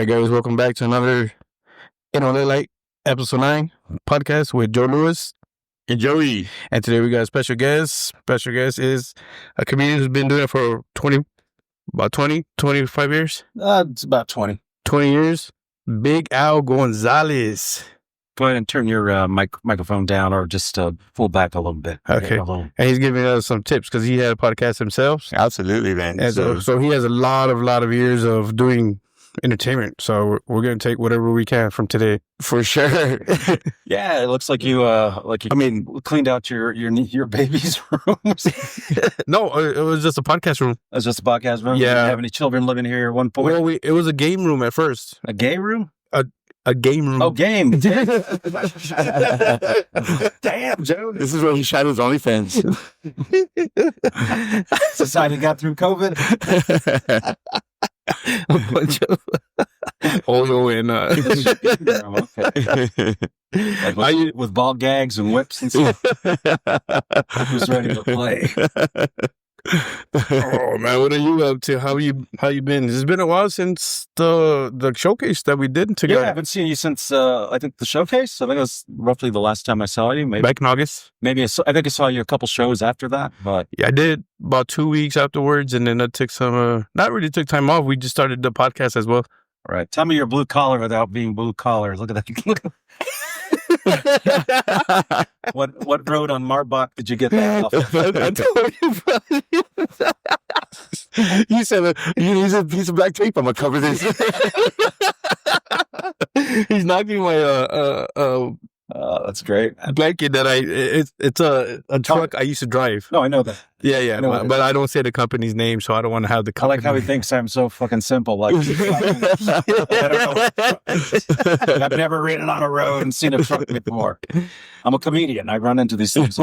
right, guys, welcome back to another Like episode 9 podcast with Joe Lewis and Joey. And today we got a special guest. Special guest is a comedian who's been doing it for 25 years. It's about 20 years. Big Al Gonzalez. Go ahead and turn your microphone down, or just pull back a little bit. Okay. And he's giving us some tips because he had a podcast himself. Absolutely, man. And so he has a lot of years of doing entertainment. So we're going to take whatever we can from today. For sure. Yeah, it looks like you cleaned out your baby's rooms. No, it was just a podcast room. It was just a podcast room? Yeah. Did you have any children living here at one point? Well, it was a game room at first. A gay room? A game room. Oh, game. Damn, Joe. This is where he shot his OnlyFans. Society got through COVID. A bunch of oil and okay. With ball gags and whips and stuff. Who's ready to play? Oh man, what are you up to? How you been? It's been a while since the showcase that we did together. Yeah, I haven't seen you since I think the showcase. I think it was roughly the last time I saw you. Maybe back in August. Maybe I think I saw you a couple shows after that. But yeah, I did about 2 weeks afterwards, and then I took some. Not really took time off. We just started the podcast as well. All right, tell me you're blue collar without being blue collar. Look at that. What road on Marbach did you get that off of? I told you, brother. You said he's a piece of black tape. I'm gonna cover this. He's knocking my that's great. blanket that it's a truck I used to drive. No, I know that. Yeah, but I don't say the company's name, so I don't want to have the company. I like how he thinks I'm so fucking simple. Like, I've never ridden on a road and seen a truck before. I'm a comedian. I run into these things.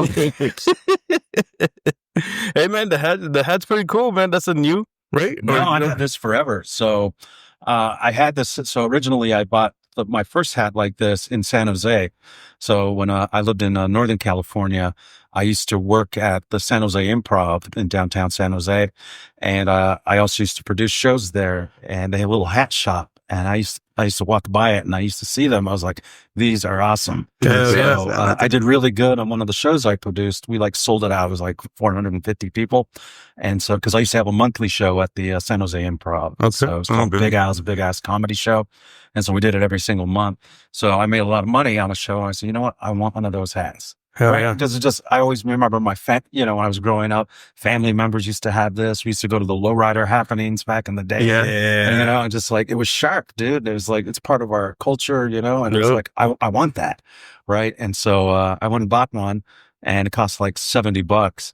Hey man, the hat's pretty cool, man. That's a new, right? No, I've had this forever. So I had this. So originally I bought my first hat like this in San Jose. So when I lived in Northern California, I used to work at the San Jose Improv in downtown San Jose. And I also used to produce shows there, and they had a little hat shop. And I used to walk by it, and I used to see them. I was like, these are awesome. I did really good on one of the shows I produced. We sold it out. It was like 450 people. And so, because I used to have a monthly show at the San Jose Improv. Okay. So it was called Big Al's Big Ass Comedy Show. And so we did it every single month. So I made a lot of money on a show. And I said, you know what? I want one of those hats. Hell right? yeah. Because I always remember when I was growing up, family members used to have this. We used to go to the lowrider happenings back in the day. Yeah. And, it was sharp, dude. It was it's part of our culture, and it was I want that. Right. And so, I went and bought one, and it cost like $70.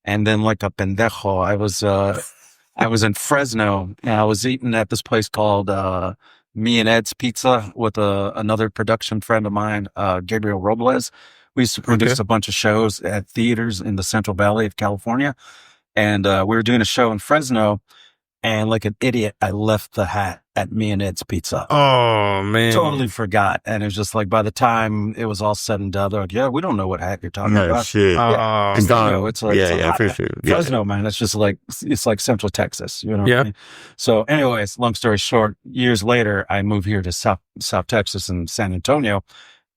And then like a pendejo, I was in Fresno, and I was eating at this place called, Me and Ed's Pizza with another production friend of mine, Gabriel Robles. We used to produce a bunch of shows at theaters in the Central Valley of California. And we were doing a show in Fresno, and like an idiot, I left the hat at Me and Ed's Pizza. Oh, man. Totally forgot. And it was just like, by the time it was all said and done, they're like, yeah, we don't know what hat you're talking about. Shit. Yeah. It's gone. It's like, for sure. Fresno, man. It's just it's like Central Texas, Yeah. What I mean? So anyways, long story short, years later, I moved here to South Texas in San Antonio.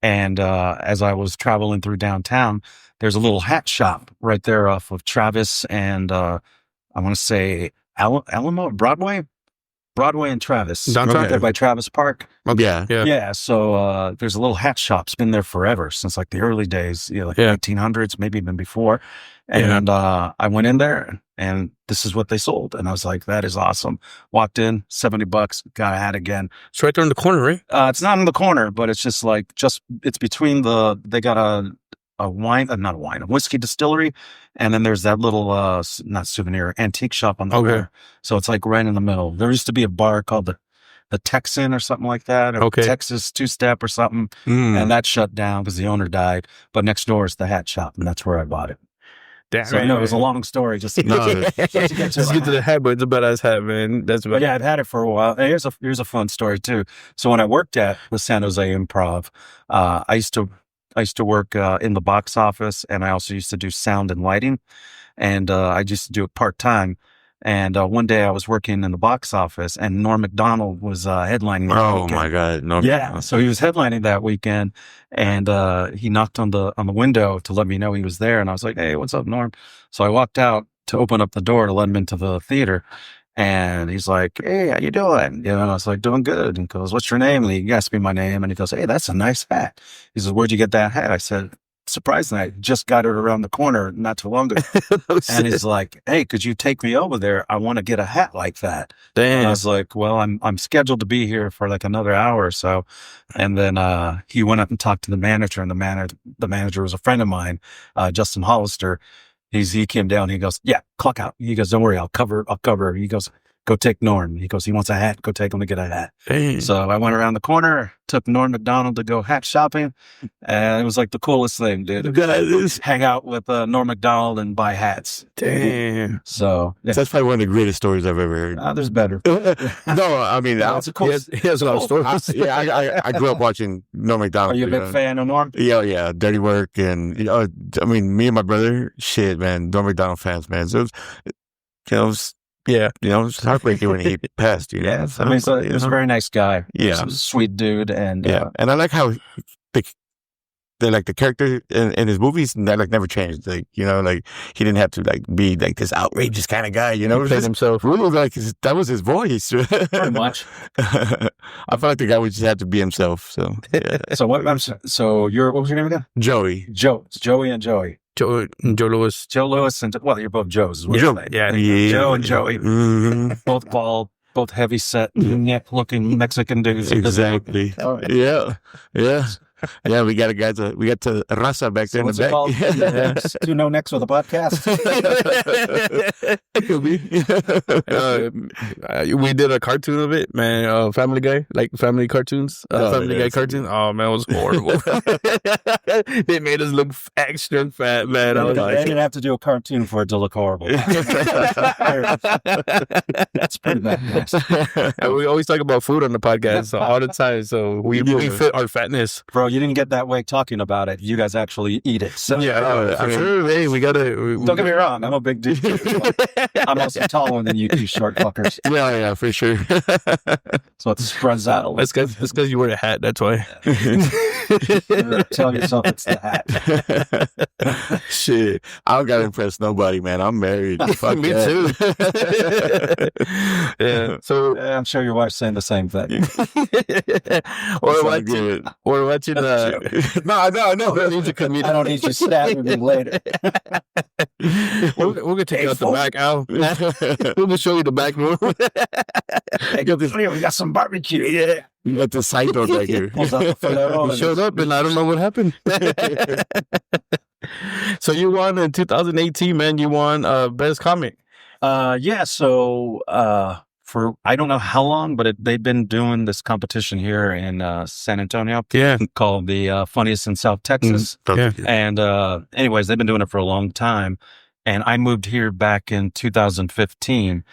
And as I was traveling through downtown, there's a little hat shop right there off of Travis and I want to say Alamo, Broadway and Travis. Downtown? There by Travis Park. Yeah. Yeah. So there's a little hat shop. It's been there forever, since like the early days, 1800s, maybe even before. And I went in there, and this is what they sold. And I was like, that is awesome. Walked in, $70, got a hat again. It's right there in the corner, right? It's not in the corner, but it's just it's between they got a whiskey distillery. And then there's that little, not souvenir, antique shop on the corner. So it's like right in the middle. There used to be a bar called the Texan or something like that, or Texas Two-Step or something. And that shut down because the owner died. But next door is the hat shop, and that's where I bought it. Damn, so I know it was a long story. Just to get to the hat, but it's a badass hat, man. But yeah, I've had it for a while. And here's a fun story too. So when I worked at the San Jose Improv, I used to work in the box office, and I also used to do sound and lighting, and I used to do it part time. And one day I was working in the box office, and Norm MacDonald was headlining. Oh my God! No, Yeah, so he was headlining that weekend, and he knocked on the window to let me know he was there, and I was like, "Hey, what's up, Norm?" So I walked out to open up the door to let him into the theater, and he's like, "Hey, how you doing?" You know, and I was like, "Doing good." And he goes, "What's your name?" And he asked me my name, and he goes, "Hey, that's a nice hat." He says, "Where'd you get that hat?" I said, "Surprisingly, I just got it around the corner not too long ago." And he's like, "Hey, could you take me over there? I want to get a hat like that." And I Damn. was like, "Well, I'm scheduled to be here for like another hour or so." And then he went up and talked to the manager, and the manager was a friend of mine, Justin Hollister. He came down. He goes, "Yeah, clock out." He goes, "Don't worry, I'll cover." He goes, "Go take Norm." He goes, "He wants a hat. Go take him to get a hat." Damn. So I went around the corner, took Norm MacDonald to go hat shopping, and it was like the coolest thing, dude. Just hang out with Norm MacDonald and buy hats. Damn. So yeah. That's probably one of the greatest stories I've ever heard. There's better. No, I mean, It's a cool. He has a lot of stories. I grew up watching Norm Are MacDonald. you a big fan of Norm? Yeah, Dirty Work, and I mean, me and my brother, shit, man, Norm MacDonald fans, man. So, it's heartbreaking when he passed. Yeah, I mean, he was a very nice guy. Yeah. He was a sweet dude, and And I like how the character in his movies never changed. Like, like he didn't have to be like this outrageous kind of guy. He played himself. Really, like that was his voice. pretty much. I felt like the guy would just have to be himself. So yeah. So what was your name again? Joey. It's Joey and Joey. Joe Lewis. Joe Lewis and you're both Joes. Is what Joe. you're saying. Yeah. Joe and Joey, both bald, both heavy set, neck-looking Mexican dudes. Exactly. Oh, Yeah. We got to Raza back there in what's the it called? back. Do no next with a podcast. It could be. We did a cartoon of it, man. Family Guy, like family cartoons. Family Guy cartoon. Oh man, it was horrible. They made us look extra fat, man. I was I like, didn't have to do a cartoon for it to look horrible. That's pretty bad. and we always talk about food on the podcast all the time, so we fit our fatness. Bro, you didn't get that way talking about it. You guys actually eat it. So, I'm sure. Hey, we gotta. Don't get me wrong. I'm a big dude. I'm also taller than you two short fuckers. Yeah, for sure. So it spreads out a little. That's because you wear a hat. That's why. Tell yourself it's the hat. Shit, I don't gotta impress nobody, man. I'm married. Fuck Me that. too. Yeah. So I'm sure your wife's saying the same thing. or watching. No. I don't need you stabbing me later. We're gonna take out the back, Al. We're gonna show you the back room. We got some barbecue. Yeah. You got the side door back here. Pulls out the photo He showed up and I don't know what happened. So you won in 2018, man. You won best comic. So for I don't know how long, but they've been doing this competition here in San Antonio. Yeah. Called the Funniest in South Texas. Yeah. And anyways, they've been doing it for a long time. And I moved here back in 2015.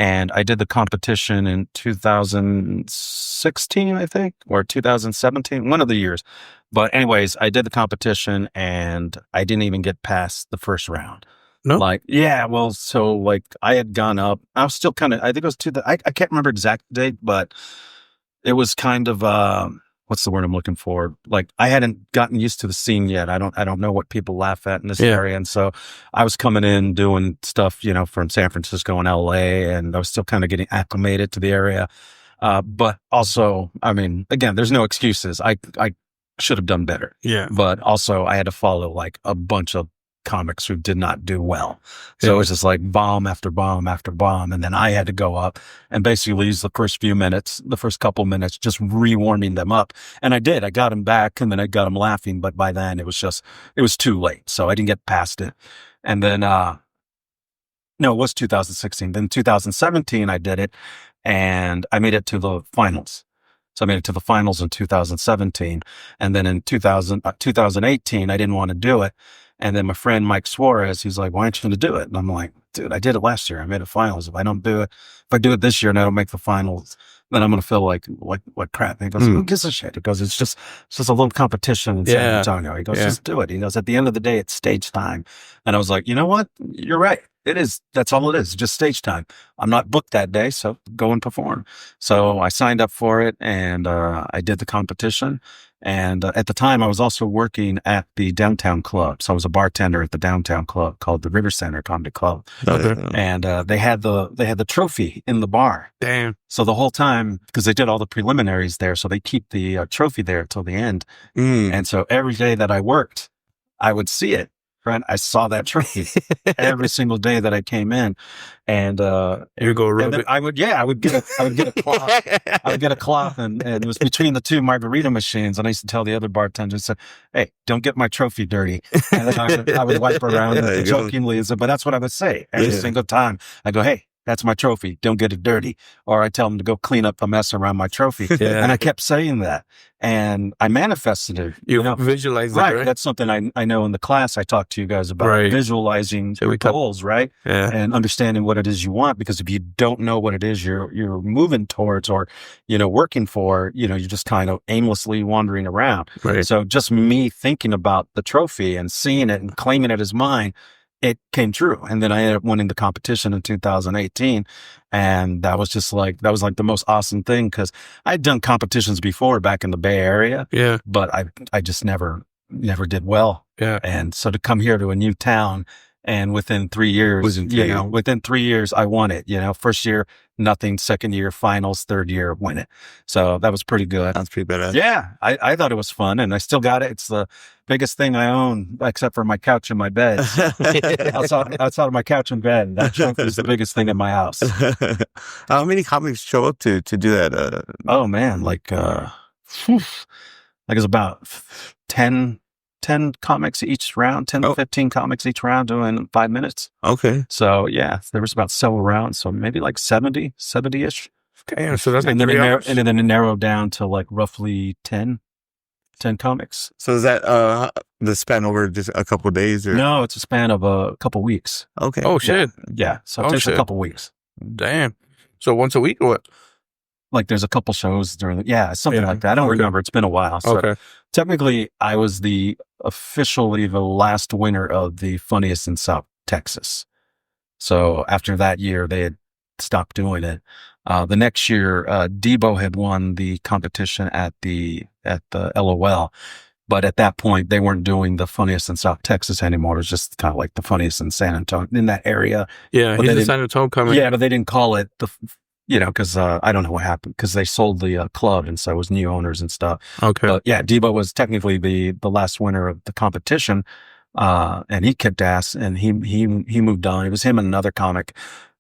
And I did the competition in 2016, I think, or 2017, one of the years. But anyways, I did the competition and I didn't even get past the first round. No? I had gone up. I was still kind of, I think it was I can't remember exact date, but it was kind of, what's the word I'm looking for? Like I hadn't gotten used to the scene yet. I don't know what people laugh at in this area. And so I was coming in doing stuff, from San Francisco and LA, and I was still kind of getting acclimated to the area. But also, I mean, again, there's no excuses. I should have done better. Yeah. But also I had to follow like a bunch of comics who did not do well. So it was just like bomb after bomb after bomb. And then I had to go up and basically use the first couple minutes, just rewarming them up. And I did. I got them back and then I got them laughing. But by then it was too late. So I didn't get past it. And then, no, it was 2016. Then 2017, I did it and I made it to the finals. So I made it to the finals in 2017. And then in 2018, I didn't want to do it. And then my friend Mike Suarez, he's like, "Why aren't you going to do it?" And I'm like, "Dude, I did it last year. I made it finals. If I don't do it, if I do it this year and I don't make the finals, then I'm going to feel like crap." And he goes, "Who gives a shit?" He goes, "It's just a little competition in San Antonio." He goes, "Just do it." He goes, "At the end of the day, it's stage time." And I was like, "You know what? You're right. It is. That's all it is. Just stage time. I'm not booked that day, so go and perform. So I signed up for it, and I did the competition. And at the time, I was also working at the downtown club. So I was a bartender at the downtown club called the River Center Comedy Club. Okay. And they had the trophy in the bar. Damn. So the whole time, because they did all the preliminaries there, so they keep the trophy there till the end. And so every day that I worked, I would see it. Right? I saw that trophy every single day that I came in, and you go rub it. I would get a cloth. I would get a cloth, and it was between the two margarita machines. And I used to tell the other bartenders, "Hey, don't get my trophy dirty." And then I would wipe around it jokingly, but that's what I would say every single time. I go, "Hey, that's my trophy. Don't get it dirty." Or I tell them to go clean up a mess around my trophy. And I kept saying that. And I manifested it. You know, visualize it, right? That's something I know in the class I talked to you guys about, visualizing your goals, right? Yeah. And understanding what it is you want. Because if you don't know what it is you're moving towards or, working for, you're just kind of aimlessly wandering around. Right. So just me thinking about the trophy and seeing it and claiming it as mine, it came true. And then I ended up winning the competition in 2018. And that was the most awesome thing, because I'd done competitions before back in the Bay Area. Yeah. But I just never did well. Yeah. And so to come here to a new town, and within 3 years, within 3 years, I won it. First year, nothing. Second year, finals. Third year, win it. So that was pretty good. That's pretty badass. Yeah. I thought it was fun, and I still got it. It's the biggest thing I own, except for my couch and my bed. outside of my couch and bed, that trophy is the biggest thing in my house. How many comics show up to do that? Oh man, it's about 10 comics each round, 10 to 15 comics each round doing 5 minutes. Okay. So yeah, there was about several rounds. So maybe like 70-ish. Damn. So that's and then it narrowed down to like roughly 10 comics. So is that the span over just a couple of days? Or? No, it's a span of a couple weeks. Okay. Oh shit. Yeah. So it takes a couple weeks. Damn. So once a week or what? Like there's a couple shows during something like that. I don't remember. It's been a while. So technically I was officially the last winner of the Funniest in South Texas. So after that year, they had stopped doing it. The next year, Debo had won the competition at the LOL. But at that point, they weren't doing the Funniest in South Texas anymore. It was just kind of like the Funniest in San Antonio, in that area. Yeah, he's in San Antonio coming. Yeah, but they didn't call it because I don't know what happened, because they sold the club, and so it was new owners and stuff. Okay. But yeah, Debo was technically the last winner of the competition, and he kicked ass, and he moved on. It was him and another comic,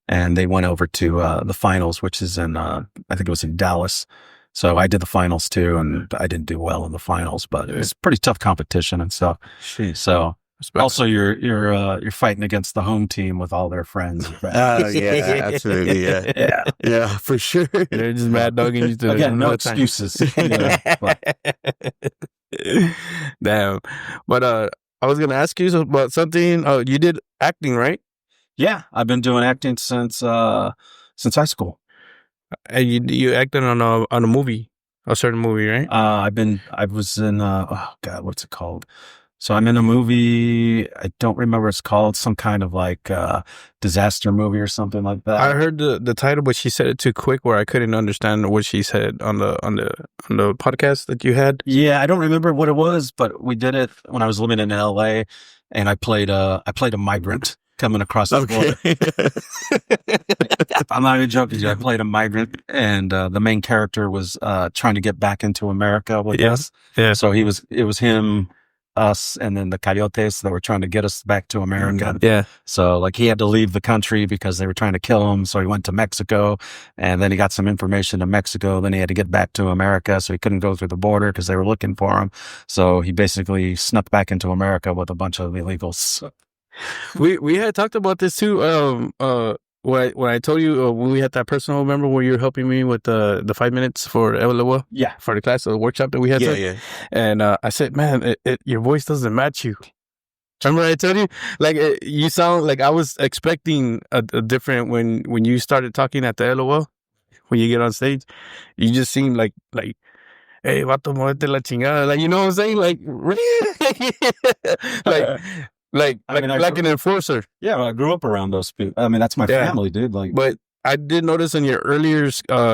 and they went over to the finals, which is in I think it was in Dallas. So I did the finals too, and I didn't do well in the finals, but it was pretty tough competition and stuff. So. Also, you're fighting against the home team with all their friends. Yeah, absolutely. Yeah, for sure. They're just mad dogging you to again. No excuses. Damn. But I was gonna ask you about something. Oh, you did acting, right? Yeah, I've been doing acting since high school. And you acted on a movie, a certain movie, right? I was in what's it called? So I'm in a movie, I don't remember what it's called, some kind of like disaster movie or something like that. I heard the title, but she said it too quick where I couldn't understand what she said on the podcast that you had. Yeah, I don't remember what it was, but we did it when I was living in LA, and I played a migrant coming across the border. I'm not even joking. I played a migrant, and the main character was trying to get back into America with us. Yeah. So it was him, us, and then the coyotes that were trying to get us back to America. Yeah. So like he had to leave the country because they were trying to kill him. So he went to Mexico, and then he got some information in Mexico. Then he had to get back to America. So he couldn't go through the border because they were looking for him. So he basically snuck back into America with a bunch of illegals. We had talked about this too. When I told you when we had that personal, remember where you were helping me with the 5 minutes for LOL? Yeah, for the class, the workshop that we had. Yeah. And I said, man, your voice doesn't match you. Remember I told you, like you sound like I was expecting a different when you started talking at the LOL. When you get on stage, you just seem like. Hey, vato, muévete la chingada. Like, you know what I'm saying? Like, like like I mean, like an enforcer. Yeah, I grew up around those people. I mean, that's my family, dude. Like, but I did notice in your earlier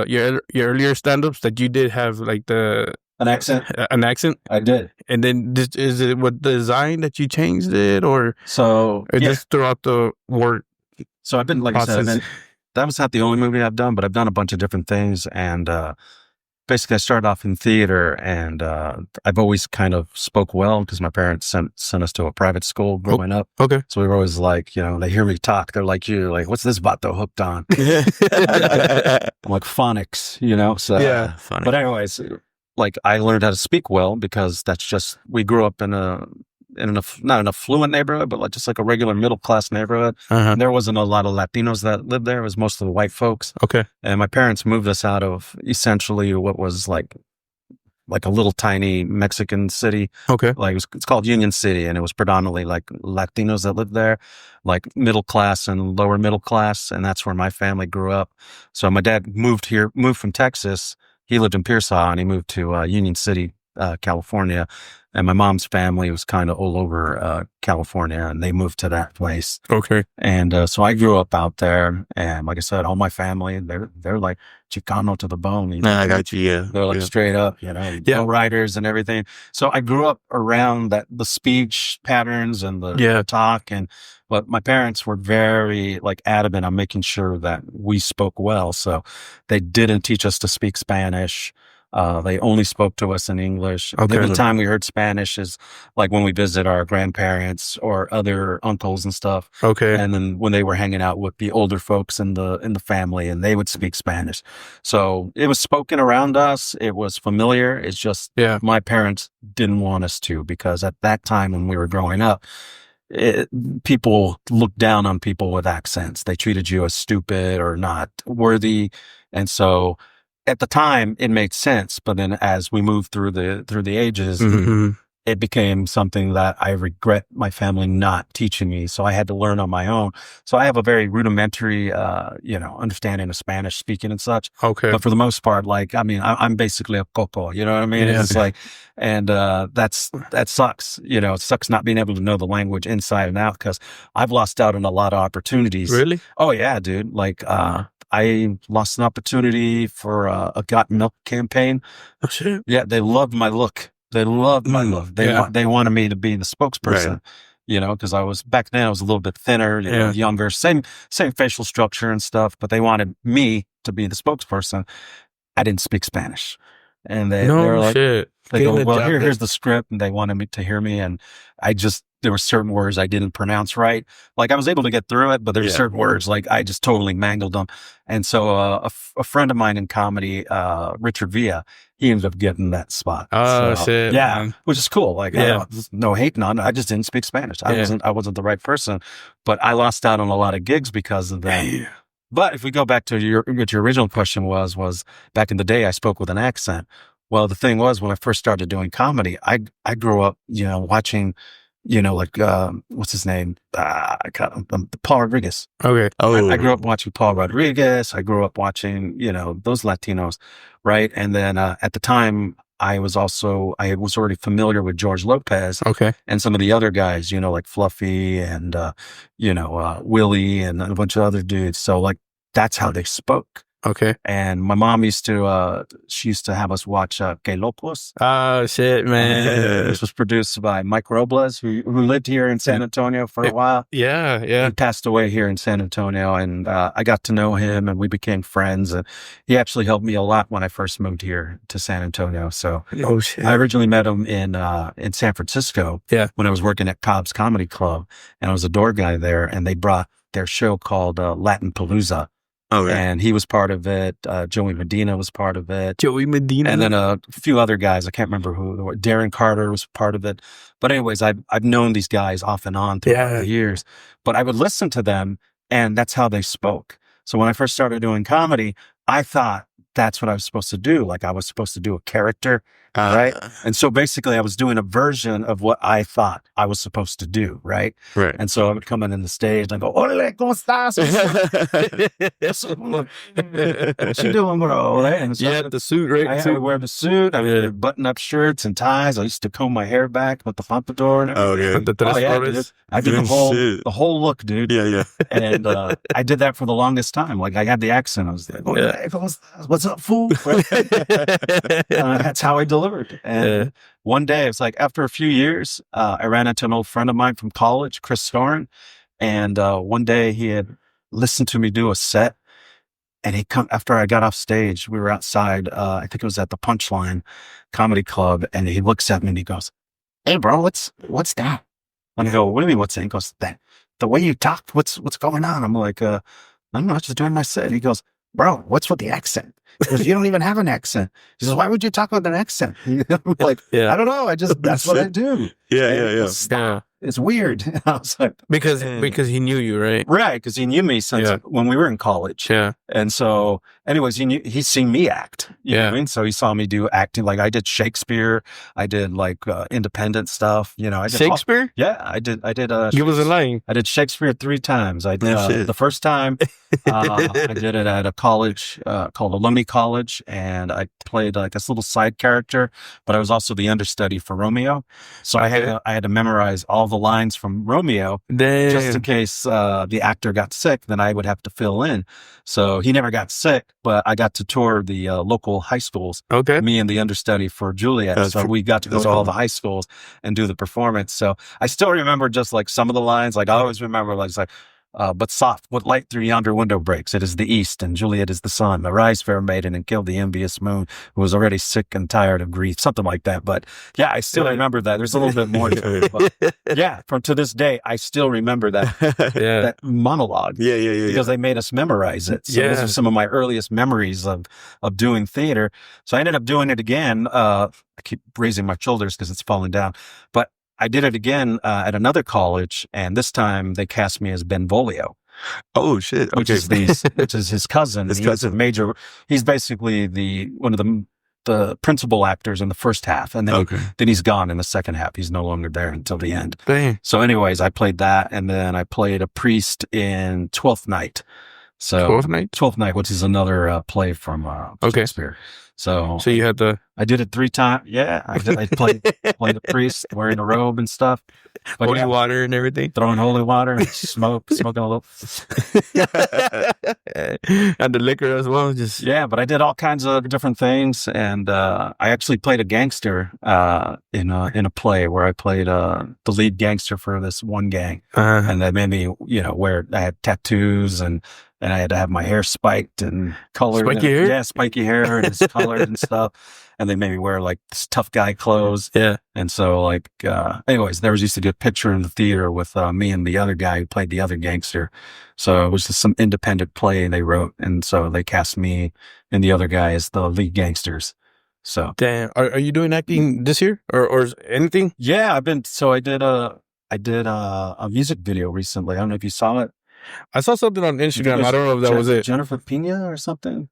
your earlier stand-ups that you did have like an accent. An accent. I did. And then is it what design that you changed it, or just throughout the work? So I've been, like process. I said, that was not the only movie I've done, but I've done a bunch of different things. And basically, I started off in theater, and I've always kind of spoke well because my parents sent us to a private school growing up. Okay. So we were always like, they hear me talk. They're like, what's this vato hooked on? I'm like phonics, So yeah, phonics. But anyways, like I learned how to speak well because that's just, we grew up in not an affluent neighborhood, but just like a regular middle class neighborhood. Uh-huh. There wasn't a lot of Latinos that lived there. It was mostly white folks. Okay. And my parents moved us out of essentially what was like a little tiny Mexican city. Okay. Like it's called Union City, and it was predominantly like Latinos that lived there, like middle class and lower middle class. And that's where my family grew up. So my dad moved from Texas. He lived in Pearsall, and he moved to Union City, California. And my mom's family was kind of all over California, and they moved to that place. Okay. And so I grew up out there, and like I said, all my family, they're like Chicano to the bone. I got you. Yeah, they're like straight up, writers and everything. So I grew up around the speech patterns and the talk, but my parents were very adamant on making sure that we spoke well. So they didn't teach us to speak Spanish. They only spoke to us in English. Okay. The only time we heard Spanish is like when we visit our grandparents or other uncles and stuff. Okay. And then when they were hanging out with the older folks in the family, and they would speak Spanish. So it was spoken around us. It was familiar. It's just my parents didn't want us to, because at that time when we were growing up, people looked down on people with accents. They treated you as stupid or not worthy. And so at the time it made sense, but then as we moved through the ages, it became something that I regret my family not teaching me. So I had to learn on my own. So I have a very rudimentary, understanding of Spanish speaking and such. Okay. But for the most part, I'm basically a coco, you know what I mean? Yeah. It's like, and that sucks. It sucks not being able to know the language inside and out, because I've lost out on a lot of opportunities. Really? Oh yeah, dude. I lost an opportunity for a Got Milk campaign. Oh shit. Yeah, they loved my look. They loved my look. They wanted me to be the spokesperson, because I was a little bit thinner, younger, same facial structure and stuff, but they wanted me to be the spokesperson. I didn't speak Spanish. And they were like, shit. They go, well, here's the script, and they wanted me to hear me, and there were certain words I didn't pronounce right. Like I was able to get through it, but there were certain words I just totally mangled them. And so a friend of mine in comedy, Richard Villa, he ended up getting that spot. Oh shit! Yeah, man. Which is cool. No hating on it. I just didn't speak Spanish. I wasn't the right person, but I lost out on a lot of gigs because of that. Yeah. But if we go back to what your original question was back in the day, I spoke with an accent. Well, the thing was, when I first started doing comedy, I grew up, watching, what's his name? Paul Rodriguez. Okay. Oh. I grew up watching Paul Rodriguez. I grew up watching, those Latinos, right? And then at the time, I was already familiar with George Lopez. Okay. And some of the other guys, like Fluffy and, Willie and a bunch of other dudes. So that's how they spoke. Okay. And my mom used to have us watch Que Locos. Oh, shit, man. This was produced by Mike Robles, who lived here in San Antonio for a while. Yeah, yeah. He passed away here in San Antonio, and I got to know him, and we became friends. And he actually helped me a lot when I first moved here to San Antonio. So I originally met him in San Francisco when I was working at Cobb's Comedy Club, and I was a door guy there, and they brought their show called Latin Palooza. Okay. And he was part of it. Joey Medina was part of it. Joey Medina. And then a few other guys. I can't remember who. Darren Carter was part of it. But anyways, I've known these guys off and on throughout the years. But I would listen to them, and that's how they spoke. So when I first started doing comedy, I thought that's what I was supposed to do. I was supposed to do a character right? And so basically I was doing a version of what I thought I was supposed to do, right? Right. And so I would come in the stage and I go, "Ole, ¿cómo estás?" What you doing, bro? Right? And so The suit, right? I would wear the suit. I would wear button-up shirts and ties. I used to comb my hair back with the pompadour and everything. Okay. The tres Yeah, flores. dude. I did the whole look, dude. Yeah. And I did that for the longest time. Like I had the accent. I was like, "What's up, fool?" That's how I delivered. And one day, it's like after a few years, I ran into an old friend of mine from college, Chris Storin. And one day he had listened to me do a set. And he come after I got off stage. We were outside. I think it was at the Punchline Comedy Club. And he looks at me and he goes, "Hey, bro, what's that?" And I go, "What do you mean, what's that?" He goes, the way you talked, what's going on?" I'm like, "I don't know, just doing my set." He goes, "Bro, what's with the accent?" He goes, "You don't even have an accent." He says, "Why would you talk with an accent?" I'm like, "I don't know. That's what I do." Yeah. It's weird. And I was like, Because he knew you, right? right. Cause he knew me since when we were in college. Yeah. And so anyways, he's seen me act. You know what I mean? So he saw me do acting. Like I did Shakespeare. I did like independent stuff. I did Shakespeare? I did. He wasn't lying. I did Shakespeare 3 times. I did the first time I did it at a college called Alumni College, and I played like this little side character, but I was also the understudy for Romeo. So I had to memorize all the lines from Romeo just in case the actor got sick. Then I would have to fill in. So he never got sick, but I got to tour the local high schools. Okay. Me and the understudy for Juliet. So we got to go to all the high schools and do the performance. So I still remember just like some of the lines. Like I always remember like but soft, what light through yonder window breaks. It is the east, and Juliet is the sun. Arise, fair maiden, and kill the envious moon, who was already sick and tired of grief. Something like that. But yeah, I still remember that. There's a little bit more to it. But yeah, to this day, I still remember that that monologue. Yeah. Because they made us memorize it. So those are some of my earliest memories of doing theater. So I ended up doing it again. I keep raising my shoulders because it's falling down. But I did it again at another college, and this time they cast me as Benvolio. Oh shit! Okay. Which is his cousin. He's basically one of the principal actors in the first half, and then he's gone in the second half. He's no longer there until the end. Dang. So, anyways, I played that, and then I played a priest in Twelfth Night. So 12th Night, which is another play from Shakespeare. So you had I did it 3 times. Yeah, I played the priest wearing a robe and stuff. But holy water and everything. Throwing holy water and smoking a little. And the liquor as well. But I did all kinds of different things. And I actually played a gangster in a play where I played the lead gangster for this one gang. And they made me, I had tattoos and I had to have my hair spiked and colored. Spiky hair? Yeah, spiky hair and it's colored and stuff. And they made me wear like this tough guy clothes. Yeah. And so anyways, there was used to be a picture in the theater with me and the other guy who played the other gangster. So it was just some independent play they wrote. And so they cast me and the other guy as the lead gangsters. So. Damn. Are you doing acting this year or anything? Yeah, I did a music video recently. I don't know if you saw it. I saw something on Instagram. I don't know if that was it. Jennifer Pena or something.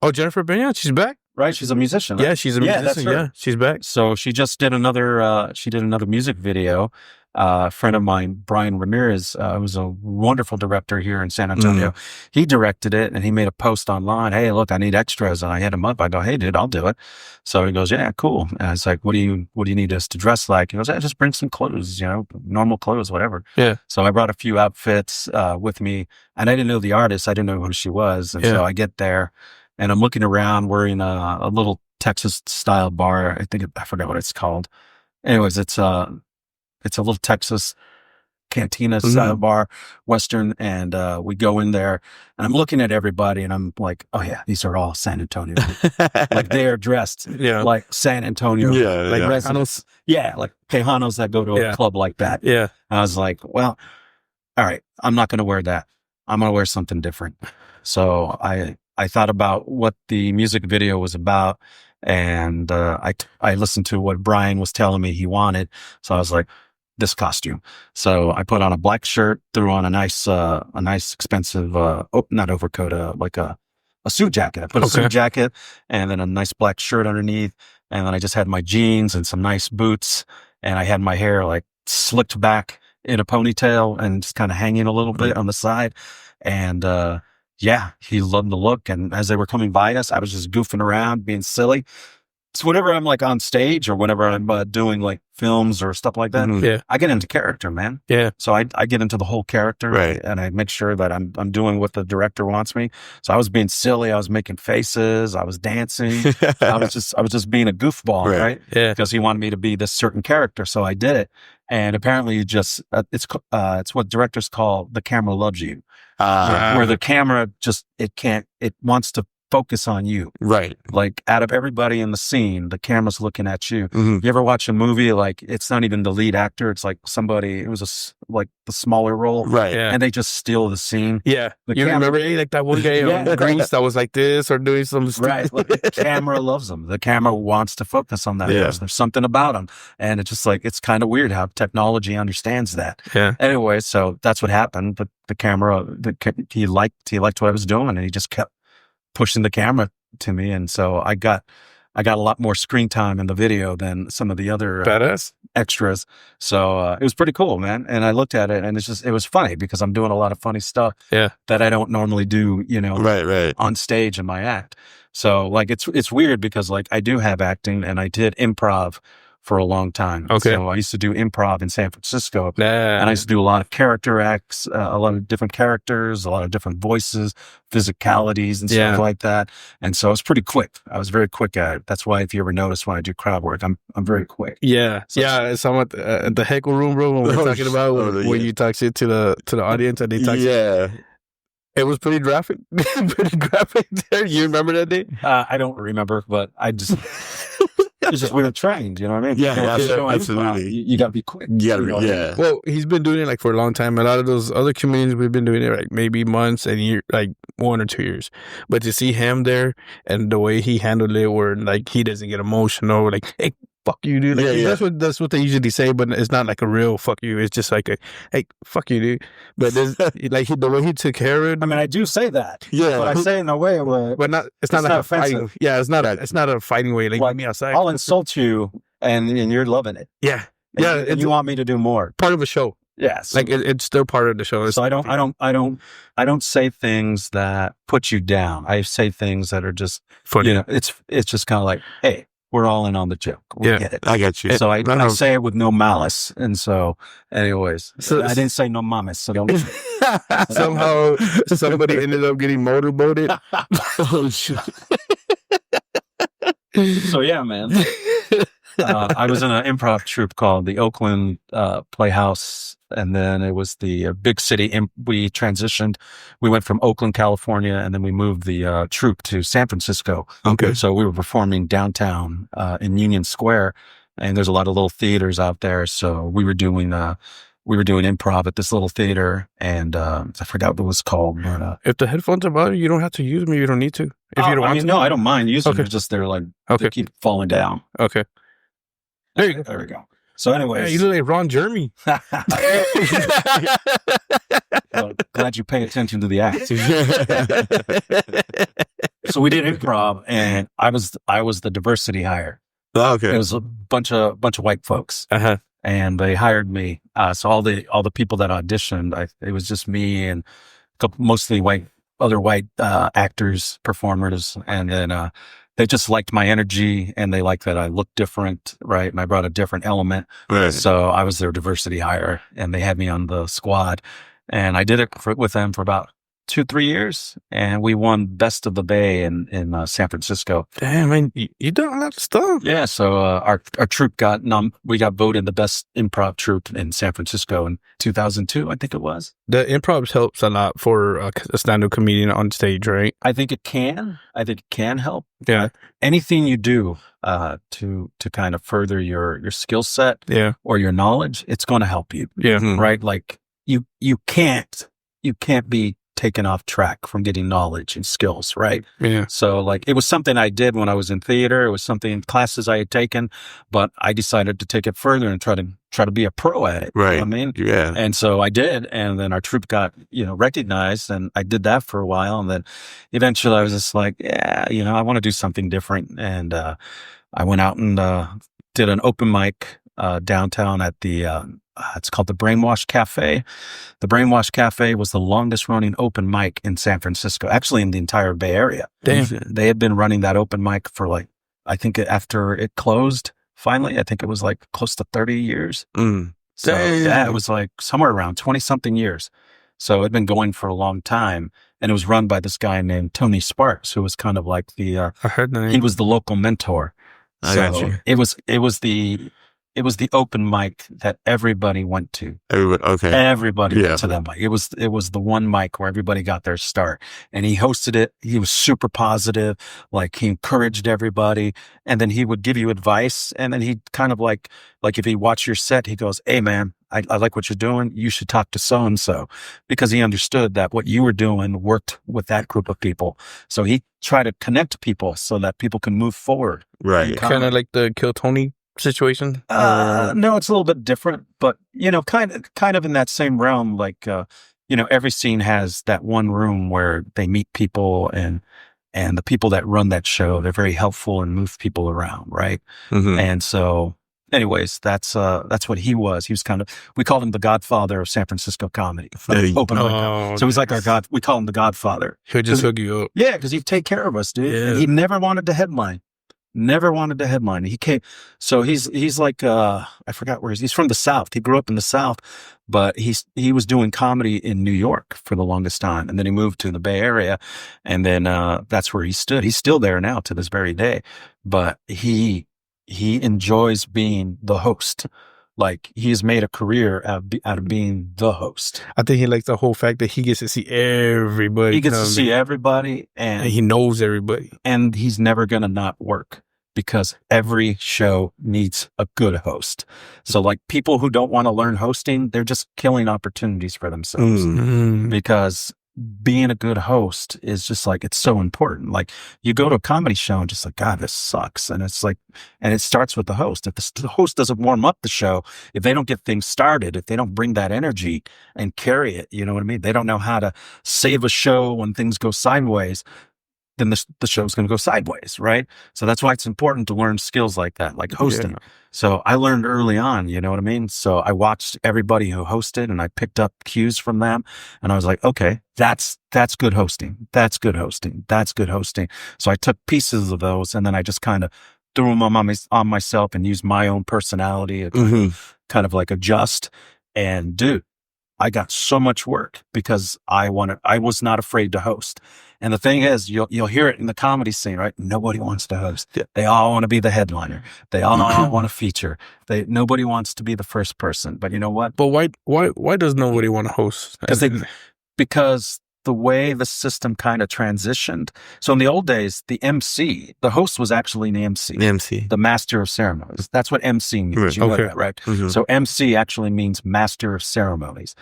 Oh, Jennifer Pena? She's back? Right, she's a musician. Right? Yeah, she's a musician. That's her. Yeah, she's back. So she just did another music video. A friend of mine, Brian Ramirez, was a wonderful director here in San Antonio. He directed it and he made a post online. Hey, look, I need extras. And I hit him up. I go, hey, dude, I'll do it. So he goes, yeah, cool. And I was like, what do you need us to dress like? He goes, just bring some clothes, normal clothes, whatever. Yeah. So I brought a few outfits with me, and I didn't know the artist. I didn't know who she was. And so I get there and I'm looking around wearing a little Texas style bar. I forgot what it's called. Anyways, it's a little Texas cantina style bar, Western. And we go in there and I'm looking at everybody and I'm like, oh yeah, these are all San Antonio. Like they are dressed like San Antonio. Yeah. Like residents. Yeah. Like Tejanos that go to a club like that. Yeah. And I was like, well, all right, I'm not going to wear that. I'm going to wear something different. So I thought about what the music video was about. And I listened to what Brian was telling me he wanted. So I was like, this costume. So I put on a black shirt, threw on a nice expensive, not overcoat, like a suit jacket. I put a suit jacket and then a nice black shirt underneath. And then I just had my jeans and some nice boots, and I had my hair like slicked back in a ponytail and just kind of hanging a little bit on the side. And, yeah, he loved the look. And as they were coming by us, I was just goofing around, being silly. So whenever I'm like on stage or whenever I'm doing like films or stuff like that, Yeah. I get into character, man. Yeah. So I get into the whole character, Right. and I make sure that I'm doing what the director wants me. So I was being silly. I was making faces. I was dancing. I was just being a goofball, right? Yeah. Because he wanted me to be this certain character. So I did it. And apparently you just, it's what directors call the camera loves you, where the camera just, it wants to focus on you. Right. Like out of everybody in the scene, the camera's looking at you. Mm-hmm. You ever watch a movie, like it's not even the lead actor. It's like somebody, it was like the smaller role. Right. Yeah. And they just steal the scene. Yeah. The You camera- remember like that one guy Yeah. on Grease that was like this or doing some Right. Like the camera loves them. The camera wants to focus on that Yeah. person. There's something about them. And it's just like, it's kind of weird how technology understands that. Yeah. Anyway, so that's what happened. But the camera, he liked what I was doing, and he just kept pushing the camera to me. And so I got a lot more screen time in the video than some of the other Badass. extras. So it was pretty cool, man. And I looked at it, and it was funny because I'm doing a lot of funny stuff that I don't normally do, Right. on stage in my act. So like, it's weird because like I do have acting, and I did improv for a long time. Okay. So I used to do improv in San Francisco. Nah. And I used to do a lot of character acts, a lot of different characters, a lot of different voices, physicalities and stuff like that. And so I was pretty quick. I was very quick at it. That's why if you ever notice when I do crowd work, I'm very quick. Yeah, So- yeah. Some at the heckle room, bro. When we're talking about when you talk shit to the audience and they talk. Yeah. It was pretty graphic. Pretty graphic there. You remember that day? I don't remember, but I just, it's just we were trained, you know what I mean? Yeah, You know, absolutely. improv, Absolutely. You got to be quick. You gotta you know what I mean? yeah. Well, he's been doing it like for a long time. A lot of those other comedians, we've been doing it like maybe months and year, like 1 or 2 years. But to see him there and the way he handled it, where like he doesn't get emotional, like hey, fuck you, dude. Like, Yeah. That's what they usually say, but it's not like a real fuck you. It's just like a hey, fuck you, dude. But there's, like the way he took care of it. I mean, I do say that, Yeah. but I say it in a way where But it's not like not a fighting. offensive. Yeah, it's not a fighting way. Like Well, meet me outside. I'll insult you and you're loving it. Yeah, And yeah. and It's you want me to do more. part of a show. Yes. Like it's still part of the show. So I don't say things that put you down. I say things that are just, funny. it's just kind of like, hey, we're all in on the joke. We Yeah. get it. I got you. So I No. say it with no malice. And so anyways, So- I didn't say no mames. So don't. Somehow somebody ended up getting motorboated. Oh, shit. So yeah, man. I was in an improv troupe called the Oakland Playhouse, and then it was the big city. We transitioned. We went from Oakland, California, and then we moved the troupe to San Francisco. Okay. So we were performing downtown in Union Square, and there's a lot of little theaters out there. So we were doing improv at this little theater, and I forgot what it was called. But, If the headphones are bothering you, don't have to use them. You don't need to. If you don't want to. no, I don't mind using Okay. them. Just they're like Okay. they keep falling down. Okay. There you go. There we go. So, Yeah, anyways, you look like Ron Jeremy. well, glad you pay attention to the act. So we did improv, and I was the diversity hire. Oh, It okay. was a bunch of white folks, Uh-huh. and they hired me. So all the people that auditioned, it was just me and mostly other white actors, performers, and then they just liked my energy, and they liked that I looked different, right? And I brought a different element. Right. So I was their diversity hire, and they had me on the squad, and I did it with them for about 2-3 years, and we won Best of the Bay in San Francisco. Damn, man, you done a lot of stuff. Yeah, so our troupe got voted the best improv troupe in San Francisco in 2002, I think it was. The improv helps a lot for a stand-up comedian on stage, right? I think it can help. Yeah. Anything you do to kind of further your skill set Yeah. or your knowledge, it's going to help you. Yeah. Right? Like you can't be taken off track from getting knowledge and skills, right? Yeah. So like it was something I did when I was in theater. It was something classes I had taken, but I decided to take it further and try to be a pro at it. Right. You know what I mean? Yeah. And so I did, and then our troupe got, recognized, and I did that for a while, and then eventually I was just like, yeah, I want to do something different. And I went out and did an open mic downtown at the it's called the Brainwash Cafe. The Brainwash Cafe was the longest running open mic in San Francisco, actually in the entire Bay Area. Damn. They had been running that open mic for like, I think after it closed, finally, I think it was like close to 30 years. So yeah, it was like somewhere around 20 something years. So it'd been going for a long time, and it was run by this guy named Tony Sparks, who was kind of like I heard the name. He was the local mentor. I got you. It was the open mic that everybody went to. Everybody went to that mic. It was the one mic where everybody got their start, and he hosted it. He was super positive. Like, he encouraged everybody, and then he would give you advice. And then he kind of like if he watched your set, he goes, "Hey man, I like what you're doing. You should talk to so-and-so," because he understood that what you were doing worked with that group of people. So he tried to connect people so that people can move forward. Right. Kind of like the Kill Tony situation? No, it's a little bit different, but kind of in that same realm. Like, every scene has that one room where they meet people, and the people that run that show, they're very helpful and move people around, right? Mm-hmm. And so, anyways, that's what he was. He was we called him the Godfather of San Francisco comedy. Open mic. So he's like our God. We call him the Godfather. He'll just hook you up. Yeah, because he'd take care of us, dude. Yeah. And he never wanted to headline. Never wanted to headline. He came, so he's like, I forgot where he's from the South. He grew up in the South, but he was doing comedy in New York for the longest time. And then he moved to the Bay Area, and then, that's where he stood. He's still there now to this very day, but he enjoys being the host. Like, he's made a career out of being the host. I think he likes the whole fact that he gets to see everybody. He gets to see everybody, and he knows everybody. And he's never going to not work, because every show needs a good host. So, like, people who don't want to learn hosting, they're just killing opportunities for themselves. Because being a good host is just like, it's so important. Like, you go to a comedy show and just like, God, this sucks. And it's like, and it starts with the host. If the host doesn't warm up the show, if they don't get things started, if they don't bring that energy and carry it, you know what I mean? They don't know how to save a show when things go sideways, then the show's going to go sideways, right? So that's why it's important to learn skills like that, like hosting. Yeah. So I learned early on, you know what I mean? So I watched everybody who hosted, and I picked up cues from them, and I was like, okay, that's good hosting. That's good hosting. That's good hosting. So I took pieces of those, and then I just kind of threw them on myself and used my own personality to kind of like adjust. And dude, I got so much work because I was not afraid to host. And the thing is, you'll hear it in the comedy scene, right? Nobody wants to host. Yeah. They all want to be the headliner. They all want to feature. Nobody wants to be the first person. But you know what? But why does nobody want to host? Because the way the system kind of transitioned. So in the old days, the host was actually the MC. The MC. The master of ceremonies. That's what MC means. Right. You know that, right? Mm-hmm. So MC actually means master of ceremonies.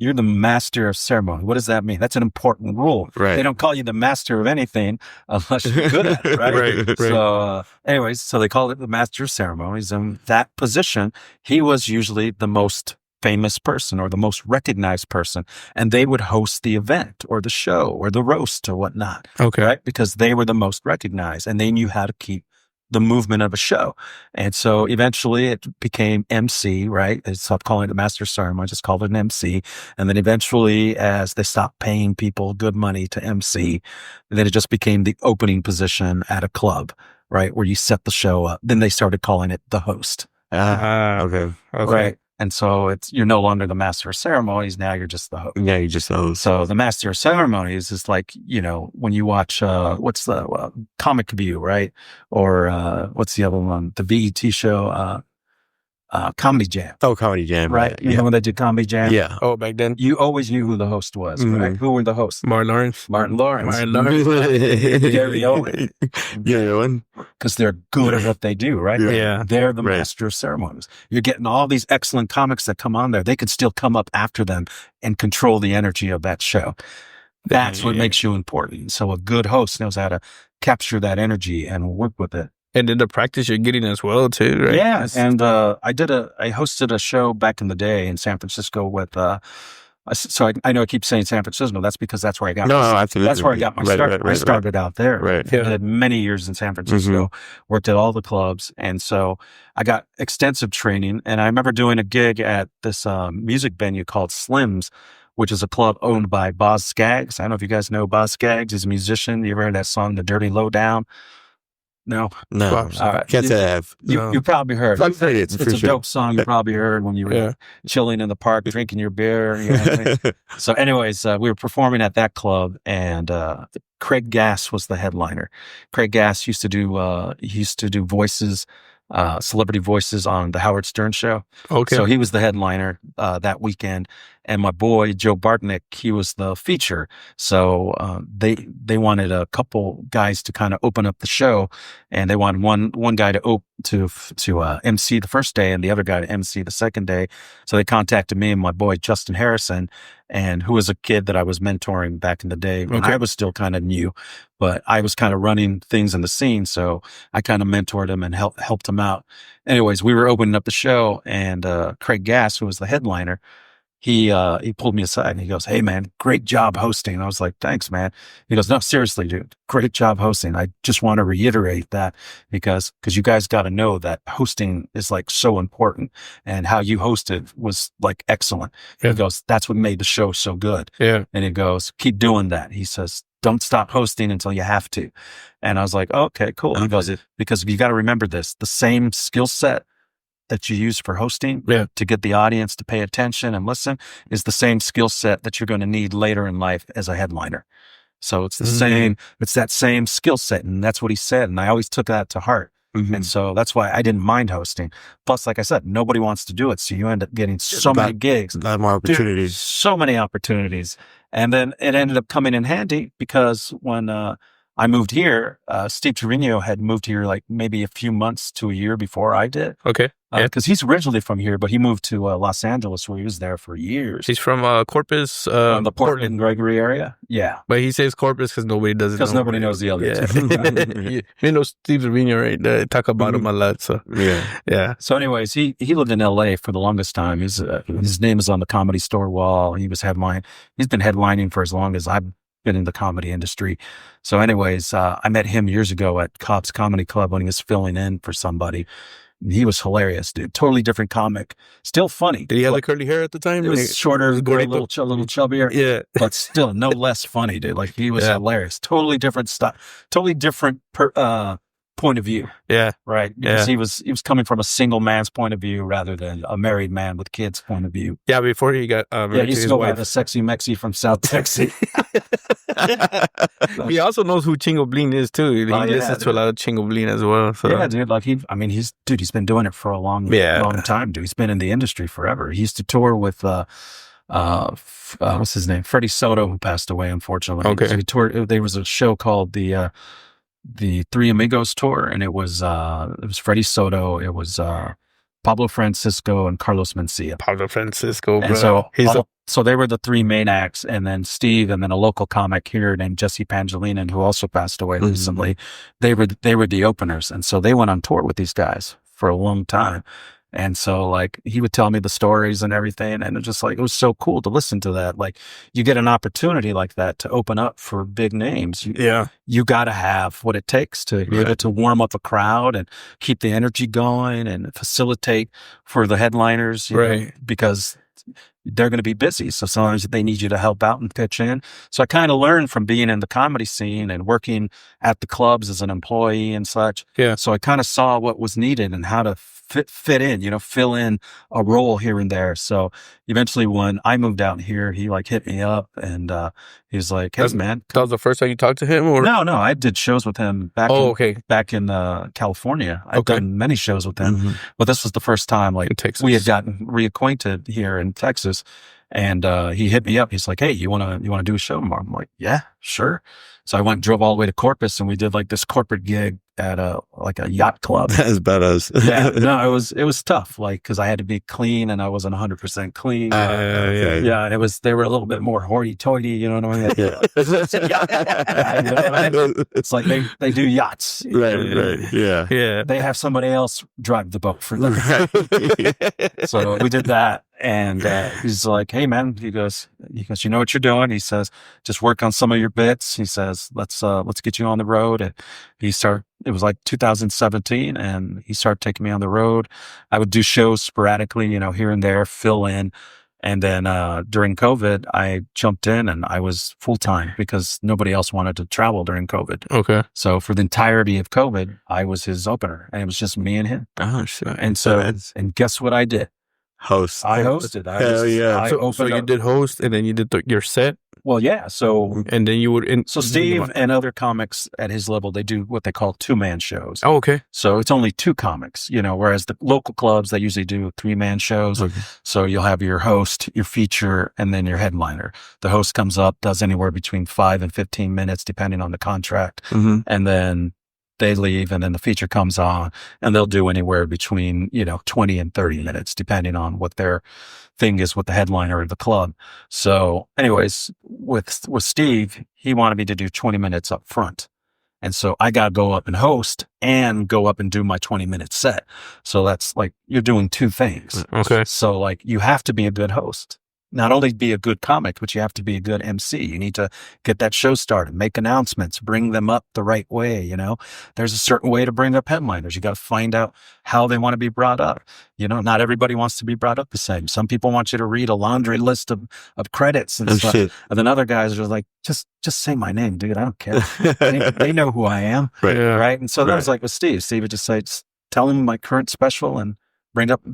You're the master of ceremony. What does that mean? That's an important rule. Right. They don't call you the master of anything unless you're good at it, right? Right. So anyways, so they called it the master of ceremonies. And that position, he was usually the most famous person or the most recognized person. And they would host the event or the show or the roast or whatnot. Okay. Right? Because they were the most recognized, and they knew how to keep the movement of a show. And so eventually it became MC, right? They stopped calling it the master of ceremony, just called it an MC. And then eventually, as they stopped paying people good money to MC, then it just became the opening position at a club, right? Where you set the show up. Then they started calling it the host. Okay. Right. And so you're no longer the master of ceremonies. Now you're just the host. Yeah, you're just the host. So the master of ceremonies is like, when you watch, what's the Comic View, right? Or what's the other one? The VET show, Comedy Jam. Oh, Comedy Jam. Right. You know when they did Comedy Jam? Yeah. Oh, back then? You always knew who the host was, right? Who were the hosts? Martin Lawrence. Gary Owen. Gary Owen. Because they're good at what they do, right? Yeah. They're the master of ceremonies. You're getting all these excellent comics that come on there. They could still come up after them and control the energy of that show. That's what makes you important. So a good host knows how to capture that energy and work with it. And then the practice you're getting as well too, right? Yeah, and I hosted a show back in the day in San Francisco with So I know I keep saying San Francisco. That's because that's where I got. No, absolutely. That's where I got my start. I started out there. Right. I had many years in San Francisco. Worked at all the clubs, and so I got extensive training. And I remember doing a gig at this music venue called Slim's, which is a club owned by Boz Scaggs. I don't know if you guys know Boz Scaggs. He's a musician. You ever heard that song, "The Dirty Lowdown"? No. All right. Can't say I have. You probably heard. It's a dope song you probably heard when you were chilling in the park, drinking your beer. You know what I mean? So anyways, we were performing at that club, and Craig Gass was the headliner. Craig Gass used to do voices, celebrity voices on the Howard Stern show. Okay. So he was the headliner that weekend. And my boy, Joe Bartnick, he was the feature. So they wanted a couple guys to kind of open up the show. And they wanted one guy to MC the first day and the other guy to MC the second day. So they contacted me and my boy, Justin Harrison, and who was a kid that I was mentoring back in the day when I was still kind of new, but I was kind of running things in the scene. So I kind of mentored him and helped him out. Anyways, we were opening up the show, and Craig Gass, who was the headliner, he pulled me aside and he goes, "Hey man, great job hosting." And I was like, "Thanks, man." He goes, "No, seriously, dude, great job hosting. I just want to reiterate that because you guys got to know that hosting is like so important, and how you hosted was like excellent." He goes, "That's what made the show so good." Yeah. And he goes, "Keep doing that." He says, "Don't stop hosting until you have to." And I was like, "Okay, cool." He goes, "Because you got to remember this, the same skill set that you use for hosting to get the audience to pay attention and listen is the same skill set that you're going to need later in life as a headliner." So it's it's that same skill set. And that's what he said. And I always took that to heart. And so that's why I didn't mind hosting. Plus, like I said, nobody wants to do it. So you end up getting so many gigs. A lot more opportunities. Dude, so many opportunities. And then it ended up coming in handy because when I moved here, Steve Trevino had moved here like maybe a few months to a year before I did. Okay. Because he's originally from here, but he moved to Los Angeles where he was there for years. He's from Corpus, the Portland, Gregory area. Yeah. But he says Corpus because nobody does it. Because nobody knows the other two. You know Steve Trevino, right? They talk about him a lot. So yeah. So anyways, he lived in LA for the longest time. His name is on the Comedy Store wall. He's been headlining for as long as I've been in the comedy industry. So anyways, I met him years ago at Cobb's Comedy Club when he was filling in for somebody. He was hilarious, dude. Totally different comic. Still funny. Did he have like curly hair at the time? It was shorter, a little chubbier. Yeah. But still no less funny, dude. Like he was hilarious. Totally different stuff. Totally different point of view. Yeah. Right. Because he was coming from a single man's point of view rather than a married man with kids point of view. Yeah, before he got married he used to go by the sexy Mexi from South Texas. He also knows who Chingo Bleen is too. He listens to a lot of Chingo Bleen as well. So. Yeah, dude. Like he's been doing it for a long time, dude. He's been in the industry forever. He used to tour with what's his name? Freddie Soto, who passed away, unfortunately. Okay. So he toured. There was a show called the Three Amigos tour, and it was Freddie Soto, it was Pablo Francisco, and Carlos Mencia. Pablo Francisco, bro. And so they were the three main acts, and then Steve, and then a local comic here named Jesse Pangelinan, who also passed away recently. They were the openers, and so they went on tour with these guys for a long time. And so like he would tell me the stories and everything. And it was so cool to listen to that. Like you get an opportunity like that to open up for big names. You got to have what it takes to warm up a crowd and keep the energy going and facilitate for the headliners, you know, because they're going to be busy. So sometimes they need you to help out and pitch in. So I kind of learned from being in the comedy scene and working at the clubs as an employee and such. Yeah. So I kind of saw what was needed and how to fit in, you know, fill in a role here and there. So eventually when I moved out here, he like hit me up and he was like, "Hey man." That was the first time you talked to him? Or? No, I did shows with him back in California. I've done many shows with him, but this was the first time like we had gotten reacquainted here in Texas. And he hit me up. He's like, "Hey, you wanna do a show tomorrow?" I'm like, "Yeah, sure." So I drove all the way to Corpus, and we did like this corporate gig at a yacht club. That's badass. Yeah, no, it was tough, like, because I had to be clean, and I wasn't 100% clean. Yeah. And they were a little bit more hoity-toity, you know what I mean? Yeah. It's like they do yachts. Right. Yeah. They have somebody else drive the boat for them. So we did that, and he's like, "Hey, man," he goes, "You know what you're doing?" He says, "Just work on some of your bits." He says, "Let's get you on the road." And it was like 2017, and he started taking me on the road. I would do shows sporadically, here and there, fill in. And then during COVID, I jumped in, and I was full time because nobody else wanted to travel during COVID. Okay. So for the entirety of COVID, I was his opener, and it was just me and him. Oh shit. And guess what I did? Host. I hosted. Hell yeah. So you did host, and then you did your set? Well, yeah. So And then you would... So Steve and other comics at his level, they do what they call 2-man shows. Oh, okay. So it's only 2 comics, whereas the local clubs, they usually do 3-man shows. Okay. So you'll have your host, your feature, and then your headliner. The host comes up, does anywhere between 5 and 15 minutes, depending on the contract. Mm-hmm. And then they leave, and then the feature comes on, and they'll do anywhere between, 20 and 30 minutes, depending on what their thing is with the headliner of the club. So anyways, with Steve, he wanted me to do 20 minutes up front. And so I got to go up and host and go up and do my 20-minute set. So that's like, you're doing 2 things. Okay. So like, you have to be a good host. Not only be a good comic, but you have to be a good MC. You need to get that show started, make announcements, bring them up the right way. There's a certain way to bring up headliners. You got to find out how they want to be brought up. Not everybody wants to be brought up the same. Some people want you to read a laundry list of credits and stuff. Shit. And then other guys are like, just say my name, dude. I don't care. they know who I am. Right. Yeah. Right. And so that was like with Steve. Steve would just say, just tell him my current special and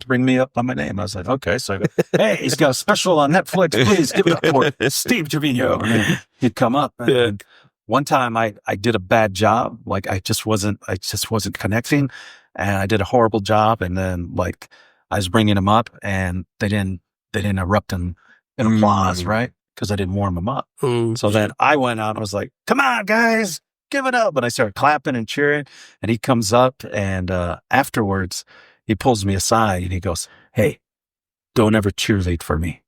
bring me up by my name. I was like, okay. So I go, hey, he's got a special on Netflix. Please give it up for Steve Trevino. And then he'd come up. And one time I did a bad job. Like I just wasn't connecting, and I did a horrible job. And then like I was bringing him up, and they didn't erupt in applause, right? Because I didn't warm him up. So then I went out and was like, come on, guys, give it up. And I started clapping and cheering, and he comes up, and afterwards, he pulls me aside and he goes, hey, don't ever cheerlead for me.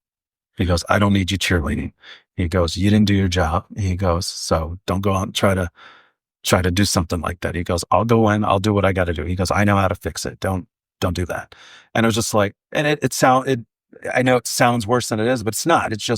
He goes, I don't need you cheerleading. He goes, you didn't do your job. He goes, so don't go out and try to do something like that. He goes, I'll go in, I'll do what I got to do. He goes, I know how to fix it. Don't do that. And it was just like, and I know it sounds worse than it is, but it's not. It's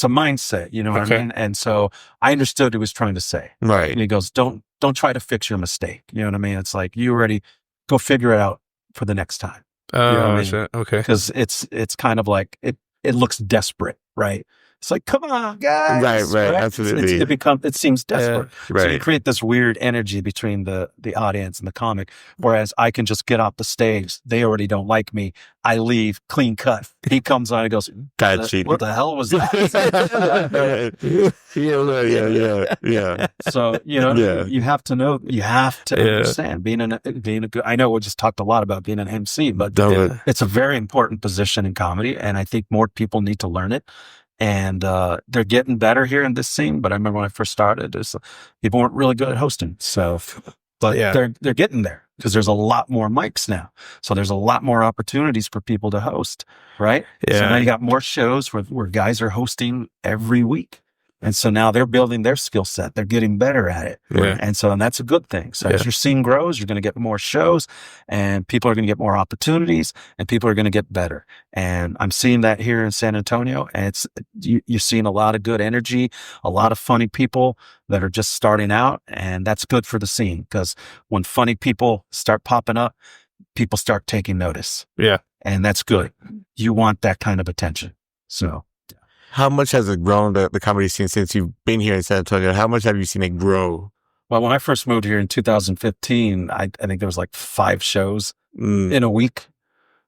a mindset, you know what I mean? And so I understood what he was trying to say. Right. And he goes, don't try to fix your mistake. You know what I mean? It's like, you already go figure it out for the next time. Oh, you know what I mean? Okay. Because it's kind of like it looks desperate, right? It's like, come on, guys. Right. Absolutely. It seems desperate. Right. So you create this weird energy between the audience and the comic, whereas I can just get off the stage. They already don't like me. I leave, clean cut. He comes on and goes, what the hell was that? Yeah. So, you have to know, you have to understand being a good, I know we just talked a lot about being an MC, but it's a very important position in comedy. And I think more people need to learn it. And they're getting better here in this scene. But I remember when I first started, people weren't really good at hosting. So, but they're getting there because there's a lot more mics now. So there's a lot more opportunities for people to host, right? Yeah. So now you got more shows where guys are hosting every week. And so now they're building their skill set. They're getting better at it. Yeah. And that's a good thing. So as your scene grows, you're going to get more shows, and people are going to get more opportunities, and people are going to get better. And I'm seeing that here in San Antonio. And you're seeing a lot of good energy, a lot of funny people that are just starting out. And that's good for the scene, because when funny people start popping up, people start taking notice. Yeah. And that's good. You want that kind of attention. So. How much has it grown, the comedy scene, since you've been here in San Antonio? How much have you seen it grow? Well, when I first moved here in 2015, I think there was like 5 shows in a week.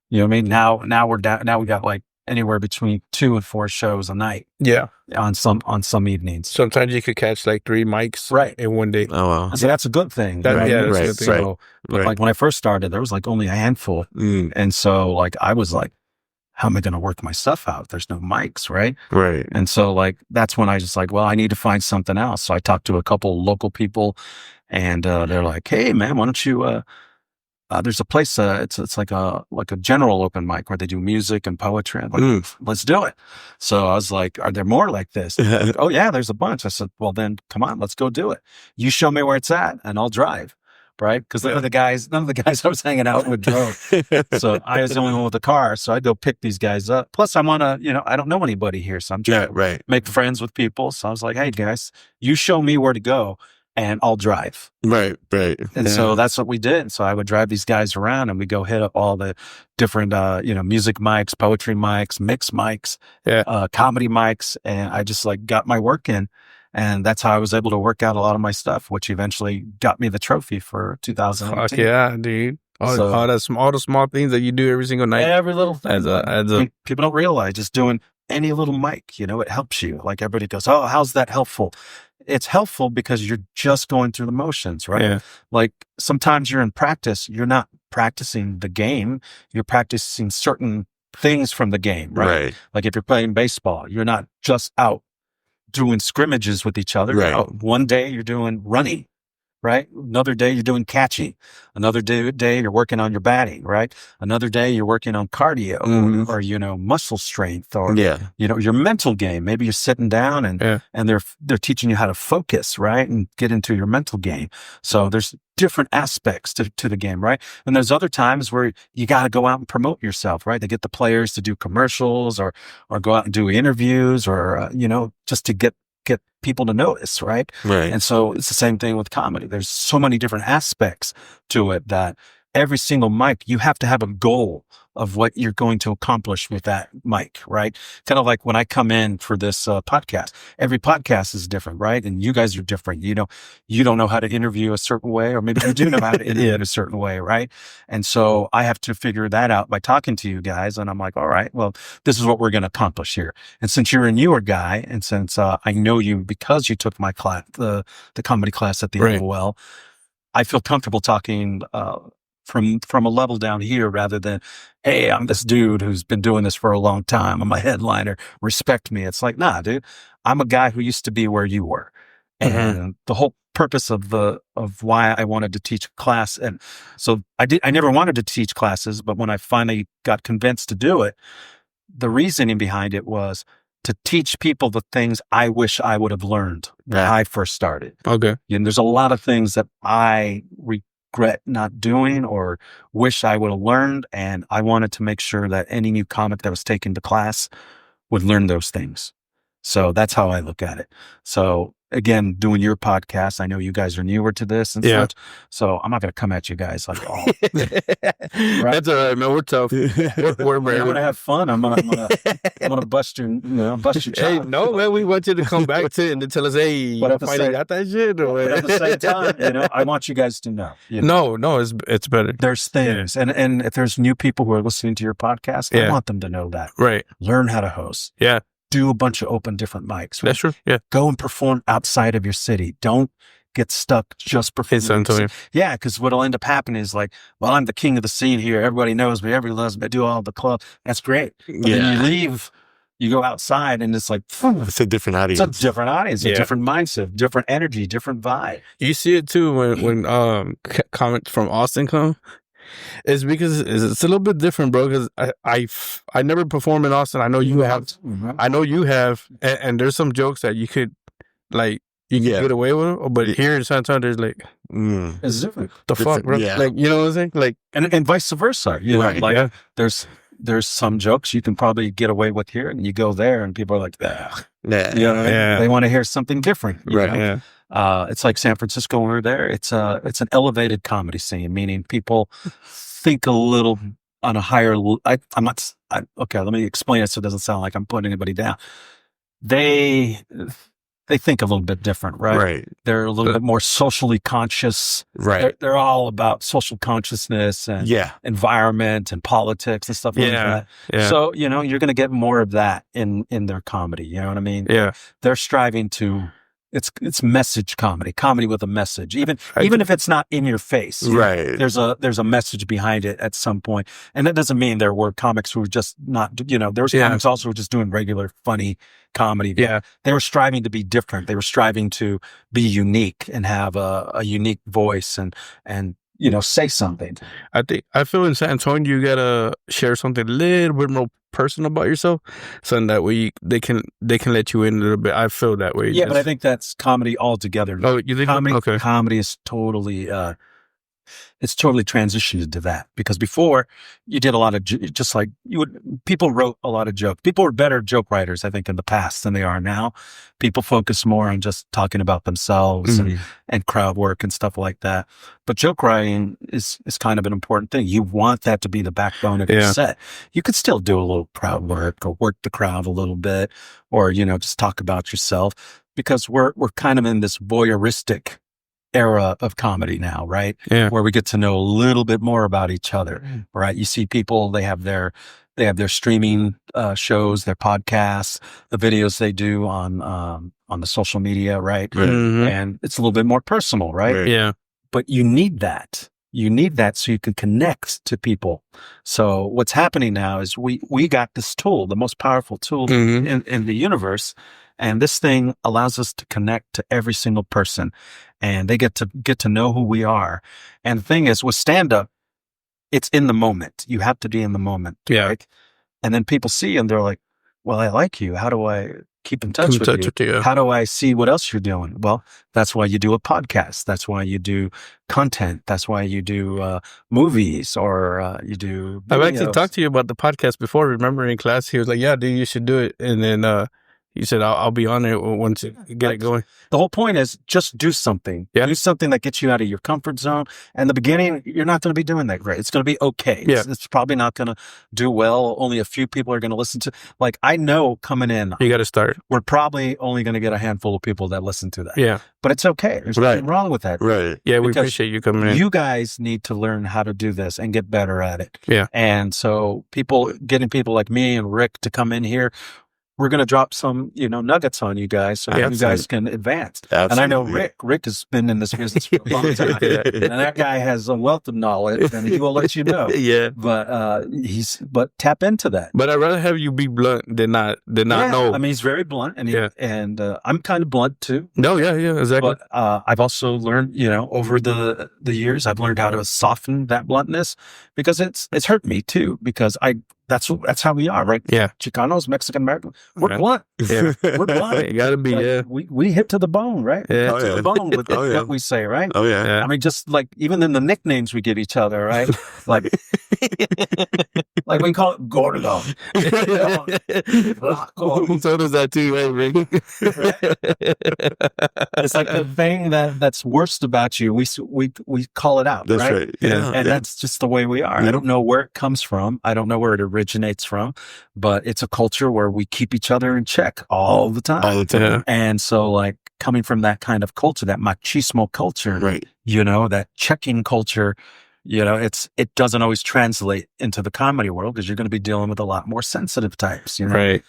You know what I mean? Now we're down. Now we got like anywhere between 2 and 4 shows a night. Yeah. On some evenings. Sometimes you could catch like 3 mics in one day. Oh, wow. So that's a good thing. That's a good thing. So, but like when I first started, there was like only a handful. And so like I was like, how am I going to work my stuff out? There's no mics, right? Right. And so like, that's when I just like, well, I need to find something else. So I talked to a couple local people and they're like, hey man, why don't you, there's a place, it's like a general open mic where they do music and poetry. I'm like, let's do it. So I was like, are there more like this? Like, oh yeah, there's a bunch. I said, well then come on, let's go do it. You show me where it's at and I'll drive. Right. Cause none of the guys I was hanging out with drove. So I was the only one with the car. So I'd go pick these guys up. Plus I want to, I don't know anybody here. So I'm trying to make friends with people. So I was like, hey guys, you show me where to go and I'll drive. Right. And so that's what we did. So I would drive these guys around and we go hit up all the different, music mics, poetry mics, mix mics, comedy mics. And I just like got my work in. And that's how I was able to work out a lot of my stuff, which eventually got me the trophy for 2018. Fuck yeah, dude. All the small things that you do every single night. Every little thing. People don't realize just doing any little mic, it helps you. Like everybody goes, oh, how's that helpful? It's helpful because you're just going through the motions, right? Yeah. Like sometimes you're in practice, you're not practicing the game, you're practicing certain things from the game, right? Like if you're playing baseball, you're not just out doing scrimmages with each other. Right. One day you're doing running, right? Another day you're doing catching. Another day you're working on your batting, right? Another day you're working on cardio or muscle strength or your mental game. Maybe you're sitting down and they're teaching you how to focus, right? And get into your mental game. So there's different aspects to the game, right? And there's other times where you got to go out and promote yourself, right? They get the players to do commercials or go out and do interviews or, just to get people to notice, right? Right. And so it's the same thing with comedy. There's so many different aspects to it that every single mic, you have to have a goal of what you're going to accomplish with that mic, right? Kind of like when I come in for this podcast, every podcast is different, right? And you guys are different. You don't know how to interview a certain way, or maybe you do know how to interview a certain way, right? And so I have to figure that out by talking to you guys. And I'm like, all right, well, this is what we're going to accomplish here. And since you're a newer guy, and since I know you because you took my class, the comedy class at the LOL, I feel comfortable talking from a level down here rather than, hey, I'm this dude who's been doing this for a long time. I'm a headliner. Respect me. It's like, nah, dude, I'm a guy who used to be where you were. And the whole purpose of why I wanted to teach a class. And so I never wanted to teach classes, but when I finally got convinced to do it, the reasoning behind it was to teach people the things I wish I would have learned when I first started. Okay. And there's a lot of things that I regret not doing or wish I would have learned. And I wanted to make sure that any new comic that was taken to class would learn those things. So that's how I look at it. So again, doing your podcast, I know you guys are newer to this and such. So I'm not going to come at you guys like, oh, That's all right, man. We're tough. We're I'm going to have fun. I'm going to bust your chops. Hey, no, man, we want you to come back to it and to tell us, hey, but finally got that shit. Or but at the same time, I want you guys to know. No, it's better. There's things. And if there's new people who are listening to your podcast, I want them to know that. Right. Learn how to host. Yeah. Do a bunch of open different mics. Right? That's true. Yeah. Go and perform outside of your city. Don't get stuck just performing. Yeah, because what'll end up happening is like, well, I'm the king of the scene here. Everybody knows me. Everybody loves me. I do all the club. That's great. But then you leave, you go outside, and it's like, it's a different audience. It's a different audience, a different mindset, different energy, different vibe. You see it too when comments from Austin come. It's because it's a little bit different, bro. Because I never performed in Austin. I know you have. I know you have. And there's some jokes that you could you can get away with, but here in San Antonio, there's like, it's different. The fuck, bro? Yeah. Like, you know what I'm saying? Like, and vice versa. There's some jokes you can probably get away with here, and you go there, and people are like, they want to hear something different, right? Yeah. It's like San Francisco when we were there. It's an elevated comedy scene, meaning people think a little on a higher. Okay, let me explain it so it doesn't sound like I'm putting anybody down. They think a little bit different, right? Right. They're a little bit more socially conscious. Right. They're all about social consciousness and environment and politics and stuff like that. Yeah. So, you're going to get more of that in their comedy. You know what I mean? Yeah. They're striving to it's message comedy with a message. Even if it's not in your face, Right. There's a message behind it at some point. And that doesn't mean there were comics who were just not, there was comics also who were just doing regular funny comedy. Yeah. They were striving to be different. They were striving to be unique and have a unique voice and say something. I feel in San Antonio you gotta share something a little bit more personal about yourself, so that way they can let you in a little bit. I feel that way. Yeah, but I think that's comedy altogether. Oh, you think comedy? Okay. Comedy is totally. It's totally transitioned to that, because before you did a lot of people wrote a lot of jokes. People were better joke writers, I think, in the past than they are now. People focus more on just talking about themselves and crowd work and stuff like that. But joke writing is kind of an important thing. You want that to be the backbone of your set. You could still do a little crowd work or work the crowd a little bit, or just talk about yourself, because we're kind of in this voyeuristic era of comedy now, right? Yeah. Where we get to know a little bit more about each other, right? You see people, they have their streaming shows, their podcasts, the videos they do on the social media, right? And it's a little bit more personal, right? Yeah. But you need that. You need that so you can connect to people. So what's happening now is we got this tool, the most powerful tool in the universe. And this thing allows us to connect to every single person, and they get to know who we are. And the thing is, with stand-up, it's in the moment. You have to be in the moment. Yeah. Right? And then people see you and they're like, well, I like you. How do I keep in touch with you? How do I see what else you're doing? Well, that's why you do a podcast. That's why you do content. That's why you do movies, or you do videos. I've actually talked to you about the podcast before. Remember in class, he was like, yeah, dude, you should do it. And then he said, I'll be on it once you get it going. The whole point is just do something. Yeah. Do something that gets you out of your comfort zone. And the beginning, you're not going to be doing that great. It's going to be okay. Yeah. It's probably not going to do well. Only a few people are going to listen to. Like, I know coming in, You got to start. we're probably only going to get a handful of people that listen to that. Yeah. But it's okay. There's nothing wrong with that. Right. Yeah, we Because appreciate you coming in. You guys need to learn how to do this and get better at it. Yeah. And so getting people like me and Rick to come in here, we're going to drop some, nuggets on you guys so that you guys can advance. Absolutely. And I know Rick has been in this business for a long time, and that guy has a wealth of knowledge, and he will let you know. Yeah. But tap into that. But I'd rather have you be blunt than not know. I mean, he's very blunt, and I'm kind of blunt too. No, yeah, exactly. But I've also learned, over the years, I've learned how to soften that bluntness, because it's hurt me too, because that's how we are, right? Yeah. Chicanos, Mexican American, we're Right. blunt. Yeah. We're blunt. You gotta be, yeah. We hit to the bone, right? Yeah. Hit to the bone with Oh, yeah. what we say, right? Oh yeah. Yeah. I mean, just like even in the nicknames we give each other, right? Like we call it gordo. So does that too, hey, Rick? It's like the thing that's worst about you, we call it out, That's right? right. Yeah. And that's just the way we are. I don't know where it comes from. I don't know where it originates from, but it's a culture where we keep each other in check all the time. All the time. Yeah. And so, like, coming from that kind of culture, that machismo culture, Right. that checking culture, it doesn't always translate into the comedy world, because you're going to be dealing with a lot more sensitive types, Right.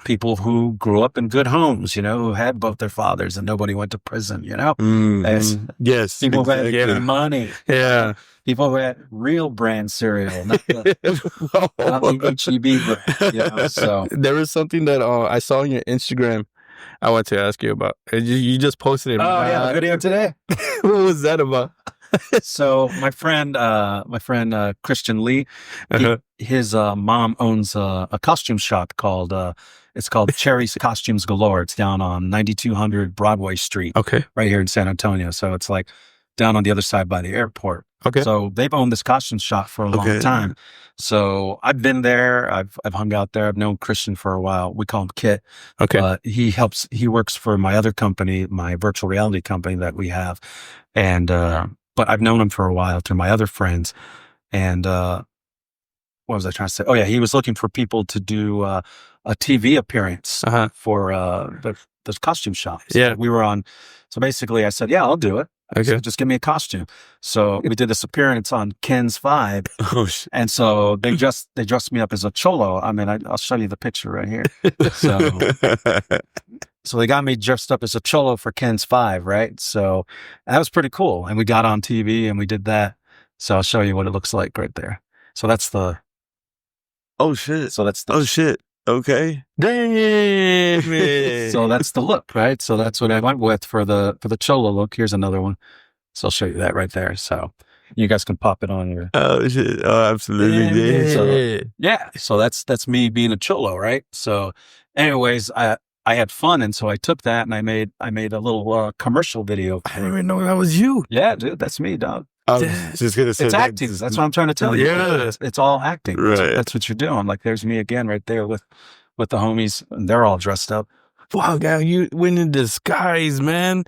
people who grew up in good homes, who had both their fathers and nobody went to prison, Mm. Yes. people who had Yeah. money, Yeah. people who had real brand cereal, not the HEB brand, so. There was something that I saw on your Instagram I want to ask you about. You just posted it. Oh, yeah, the video today. What was that about? So my friend Christian Lee, his mom owns a costume shop called Cherry's Costumes Galore. It's down on 9200 Broadway Street, Okay. right here in San Antonio. So it's like down on the other side by the airport. Okay. So they've owned this costume shop for a long time. So I've been there. I've hung out there. I've known Christian for a while. We call him Kit. Okay. He works for my other company, my virtual reality company that we have. And, but I've known him for a while through my other friends. And, what was I trying to say? Oh yeah. He was looking for people to do, a TV appearance for, the costume shop. So Yeah. we were on. So basically I said, yeah, I'll do it. Okay. So just give me a costume. So we did this appearance on Ken's 5. Oh, shit. And so they dressed me up as a cholo. I mean, I'll show you the picture right here. So So they got me dressed up as a cholo for Ken's 5, right? So that was pretty cool. And we got on TV and we did that. So I'll show you what it looks like right there. So that's the... Oh, shit. So that's the... Oh, shit. Okay. Damn. So that's the look, right? So that's what I went with for the cholo look. Here's another one. So I'll show you that right there. So you guys can pop it on your... Oh, shit. Oh, absolutely. So, yeah. So that's me being a cholo, right? So anyways, I had fun. And so I took that and I made a little commercial video. I didn't even know that was you. Yeah, dude, that's me, dog. I was just going to say It's acting. That's what I'm trying to tell you. Yeah. It's all acting. Right. That's what you're doing. Like there's me again right there with the homies and they're all dressed up. Wow, guy, you went in disguise, man.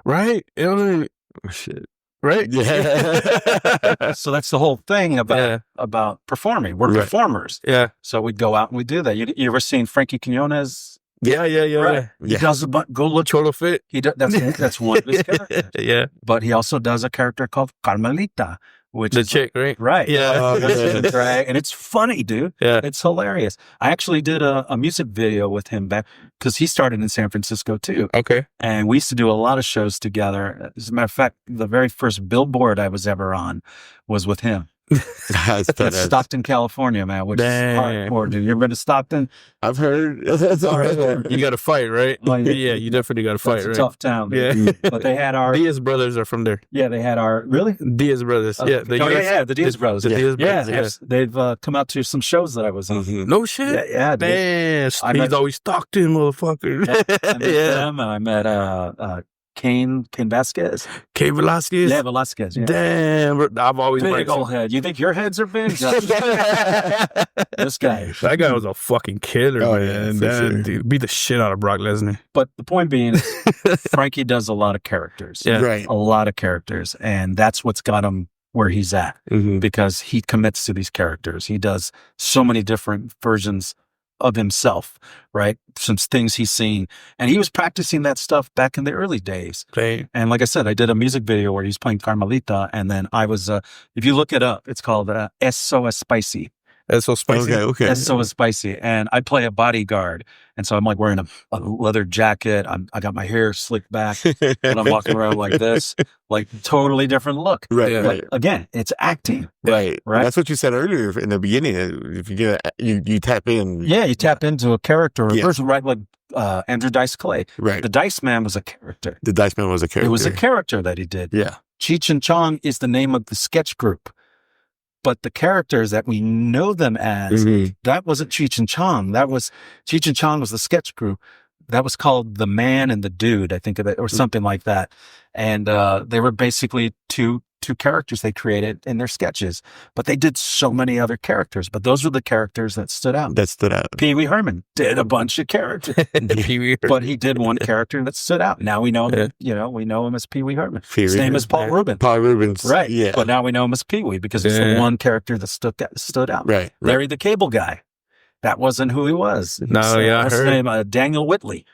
Right? Oh, shit. Right? Yeah. So that's the whole thing about performing. We're performers. Yeah. So we'd go out and we do that. You ever seen Frankie Quinones? Yeah. Right. He does go look. Cholo fit. He does, that's one of his characters. Yeah. But he also does a character called Carmelita, which The is chick, right? right. Yeah. And it's funny, dude. Yeah. It's hilarious. I actually did a music video with him back because he started in San Francisco too. Okay. And we used to do a lot of shows together. As a matter of fact, the very first billboard I was ever on was with him. That's It's Stockton, California, man, which is hardcore, dude. You ever been to Stockton? I've heard. That's all right. You got to fight, right? Oh, yeah. Yeah, you definitely got to fight, It's a right? tough town. Yeah. Dude. But they had our... Diaz brothers are from there. Yeah, they had our... Really? Diaz brothers. Yeah. The Diaz brothers. The Diaz Yeah, brothers. they've come out to some shows that I was on. No shit. Yeah, dude. Damn. He's always Stockton, motherfucker. I met them, and I met Cain Vasquez. K. Velasquez. Yeah, Velasquez. Yeah. Damn. I've always Big liked old head. You think your heads are big? This guy. That guy was a fucking killer, Oh, man. yeah, for sure. Dude, beat the shit out of Brock Lesnar. But the point being, Frankie does a lot of characters. Yeah. Right. A lot of characters. And that's what's got him where he's at because he commits to these characters. He does so many different versions of himself, right? Some things he's seen. And he was practicing that stuff back in the early days. Okay. And like I said, I did a music video where he's playing Carmelita. And then I was, if you look it up, it's called Eso es Spicy. That's so spicy. Okay. Eso es Spicy. And I play a bodyguard. And so I'm like wearing a leather jacket. I got my hair slicked back and I'm walking around like this, like totally different look. Right. Yeah. Right. Like, again, it's acting. Right. Right. That's what you said earlier in the beginning. If you get you tap in. Yeah, you tap into a character. Yeah. First, right, like Andrew Dice Clay. Right. The Dice Man was a character. The Dice Man was a character. It was a character that he did. Yeah. Cheech and Chong is the name of the sketch group. But the characters that we know them as, that wasn't Cheech and Chong. That was Cheech and Chong was the sketch group. That was called The Man and the Dude, I think of it, or something like that. And they were basically two characters they created in their sketches. But they did so many other characters. But those were the characters that stood out. Pee Wee Herman did a bunch of characters. But he did one character that stood out. Now we know, we know him as Pee Wee Herman. His name is Paul Rubin. Paul Rubin's. Right. Yeah. But now we know him as Pee Wee because it's the one character that stood out. Right. Larry the Cable Guy. That wasn't who he was. No, I What's his heard. name? Daniel Whitley.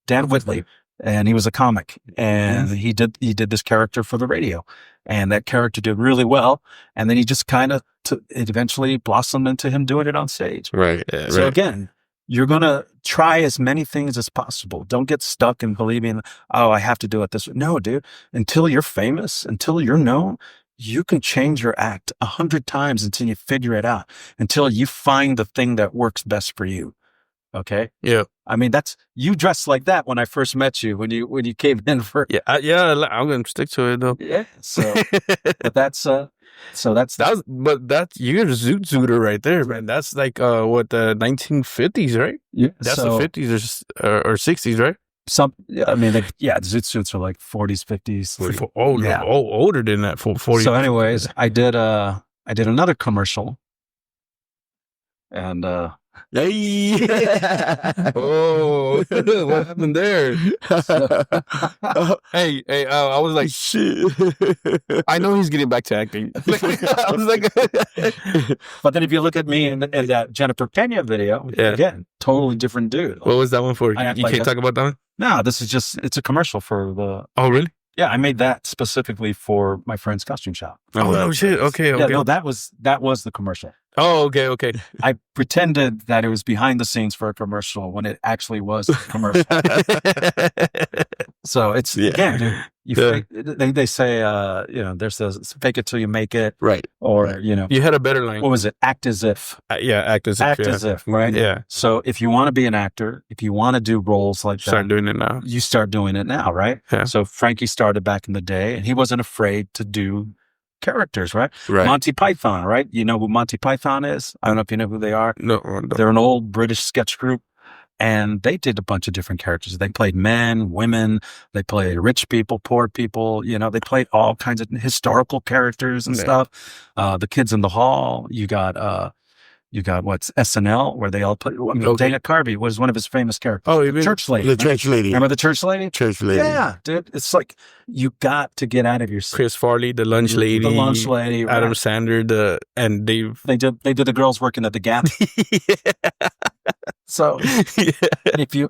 Dan Whitley. And he was a comic. And he did this character for the radio. And that character did really well. And then he just kind of, it eventually blossomed into him doing it on stage. Right. So again, you're going to try as many things as possible. Don't get stuck in believing, oh, I have to do it this way. No, dude. Until you're famous, until you're known, you can change your act 100 times until you figure it out, until you find the thing that works best for you. Okay. Yeah. I mean, you dressed like that when I first met you, when you came in for. Yeah. I'm going to stick to it though. Yeah. So, but that's you're a zoot-zooter right there, man. That's like, the 1950s, right? Yeah. That's the 50s or 60s, right? Zoot suits are like 40s, 50s. Older than that, 40s. So anyways, I did another commercial and, Hey. Oh, what happened there? Hey, I was like, shit. I know he's getting back to acting. I was like, but then if you look at me in that Jennifer Pena video, again, totally different dude. What was that one for? You I act can't like talk about that one? No, it's a commercial for the. Oh, really? Yeah, I made that specifically for my friend's costume shop. Oh, no shit. Okay, Yeah, okay. no, that was the commercial. Oh, okay. I pretended that it was behind the scenes for a commercial when it actually was a commercial. So it's again, dude, they say there's this fake it till you make it, Right. or you had a better line. what was it? Act as if. Act as if. Act as if, right? Yeah. So if you want to be an actor, if you want to do roles like Start that, doing it now. you start doing it now, right? Yeah. So Frankie started back in the day, and he wasn't afraid to do characters, right? Right. Monty Python, right? You know who Monty Python is? I don't know if you know who they are. No. They're an old British sketch group, and they did a bunch of different characters. They played men, women, they played rich people, poor people, they played all kinds of historical characters and stuff. The Kids in the Hall, you got what's SNL, where they all play. Dana Carvey was one of his famous characters. Oh, the church lady. The church lady. Remember the church lady? Church lady. Yeah, dude. It's like you got to get out of your Chris Farley, the lunch lady. The lunch lady. Adam right. Sandler, and Dave. They did the girls working at the Gap. So if you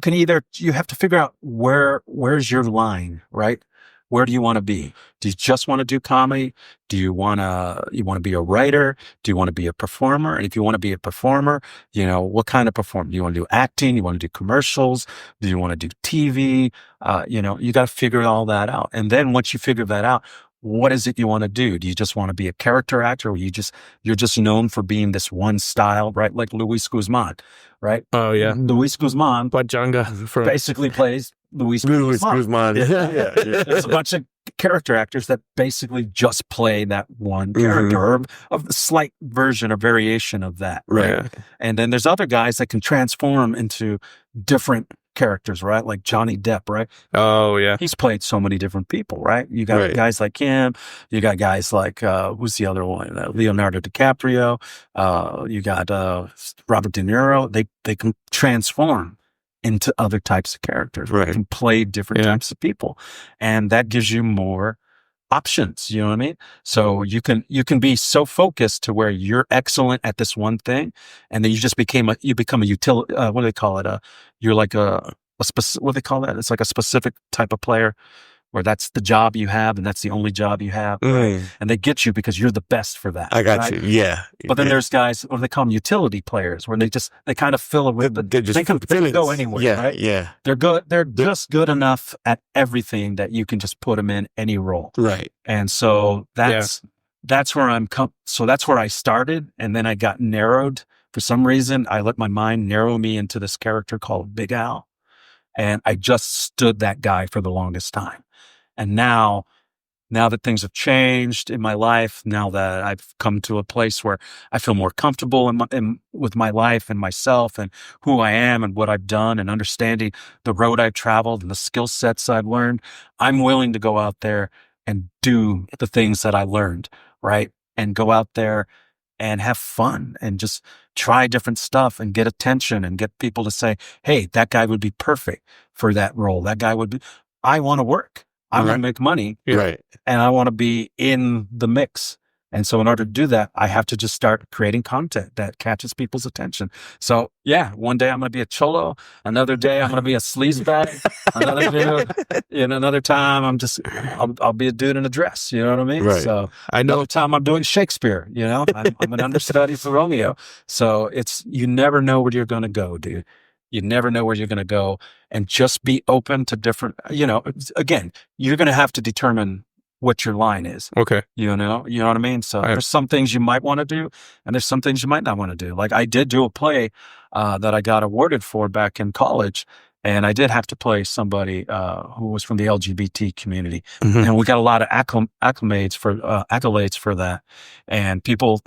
can you have to figure out where's your line, right? Where do you want to be? Do you just want to do comedy? Do you want to be a writer? Do you want to be a performer? And if you want to be a performer, what kind of performer? Do you want to do acting? You want to do commercials? Do you want to do TV? You got to figure all that out. And then once you figure that out, what is it you want to do? Do you just want to be a character actor, or you're just known for being this one style, right? Like Luis Guzman, right? Oh yeah, Luis Guzman Pachanga basically plays Luis Guzman. Yeah. There's a bunch of character actors that basically just play that one character, or of a slight version or variation of that, right? Yeah. And then there's other guys that can transform into different characters, right? Like Johnny Depp, right? Oh yeah, He's played so many different people, right? You got guys like him. You got guys like who's the other one? Leonardo DiCaprio. You got Robert De Niro. They can transform into other types of characters. Right. They can play different types of people, and that gives you more options. You know what I mean? So you can be so focused to where you're excellent at this one thing, and then you become a utility. What do they call it? You're like a specific. What do they call that? It's like a specific type of player, where that's the job you have and that's the only job you have. Right? And they get you because you're the best for that. I got you. Yeah. But then there's guys, what do they call them? Utility players, where they kind of fill it with, they can go anywhere. Yeah. Right? Yeah. They're good. They're just good enough at everything that you can just put them in any role. Right. And so that's where so that's where I started. And then I got narrowed. For some reason, I let my mind narrow me into this character called Big Al. And I just stood that guy for the longest time. And now that things have changed in my life, now that I've come to a place where I feel more comfortable with my life and myself and who I am and what I've done, and understanding the road I've traveled and the skill sets I've learned, I'm willing to go out there and do the things that I learned, right? And go out there and have fun and just try different stuff and get attention and get people to say, hey, that guy would be perfect for that role. That guy would be, I want to work. I want to make money, right? And I want to be in the mix. And so in order to do that, I have to just start creating content that catches people's attention. So one day I'm going to be a cholo. Another day I'm going to be a sleazebag. Another time I'll be a dude in a dress. You know what I mean? Right. So another time I'm doing Shakespeare. I'm an understudy for Romeo. So you never know where you're going to go, dude. You never know where you're going to go, and just be open to different, again, you're going to have to determine what your line is. Okay. You know what I mean? So there's some things you might want to do, and there's some things you might not want to do. Like I did do a play that I got awarded for back in college, and I did have to play somebody who was from the LGBT community. Mm-hmm. And we got a lot of accolades for that. And people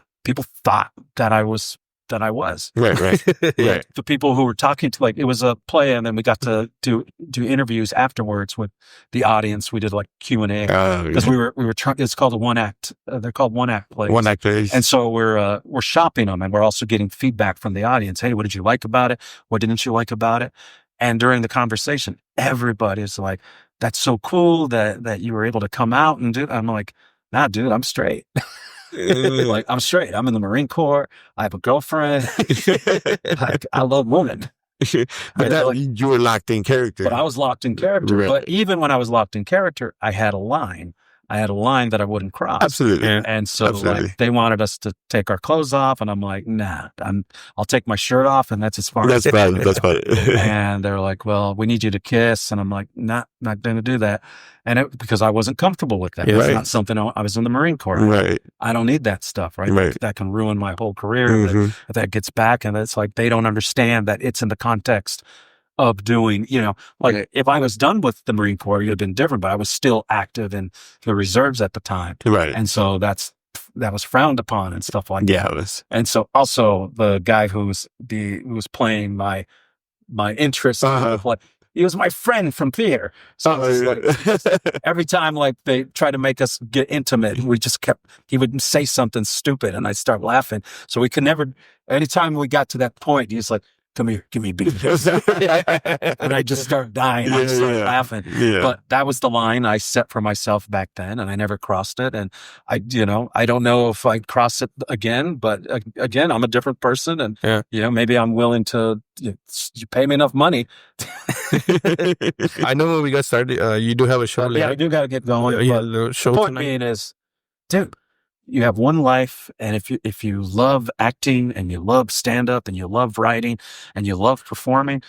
thought that I was. Right. Right. The people who were talking to, like, it was a play, and then we got to do interviews afterwards with the audience. We did like Q&A because we were trying. It's called a one act. They're called one act plays. One act plays. And so we're shopping them, and we're also getting feedback from the audience. Hey, what did you like about it? What didn't you like about it? And during the conversation, everybody's like, "That's so cool that you were able to come out and do." I'm like, "Nah, dude, I'm straight." Like, I'm straight. I'm in the Marine Corps. I have a girlfriend. I love women. But you were locked in character. But I was locked in character. Right. But even when I was locked in character, I had a line. I had a line that I wouldn't cross. Absolutely. And so like, they wanted us to take our clothes off, and I'm like, nah, I'll take my shirt off, and that's as far as. That's fine. And they're like, well, we need you to kiss. And I'm like, not going to do that. And because I wasn't comfortable with that. It's not something I was in the Marine Corps. Right. I don't need that stuff, right? Right. That can ruin my whole career. That gets back. And it's like, they don't understand that it's in the context of doing, like if I was done with the Marine Corps, it would have been different, but I was still active in the reserves at the time. Right. And so that was frowned upon and stuff like that. Yeah, it was. And so also the guy who was playing my interest, he was my friend from theater. So every time like they tried to make us get intimate, he would say something stupid and I'd start laughing. So we could never, anytime we got to that point, he's like, come here, give me a beat. And I just start dying. I start laughing. Yeah. But that was the line I set for myself back then, and I never crossed it. And I don't know if I'd cross it again, but again, I'm a different person. And, maybe I'm willing to, you pay me enough money. I know when we got started, you do have a show. Yeah, I do got to get going. The show point tonight. being is, dude, you have one life, and if you love acting and you love stand-up and you love writing and you love performing,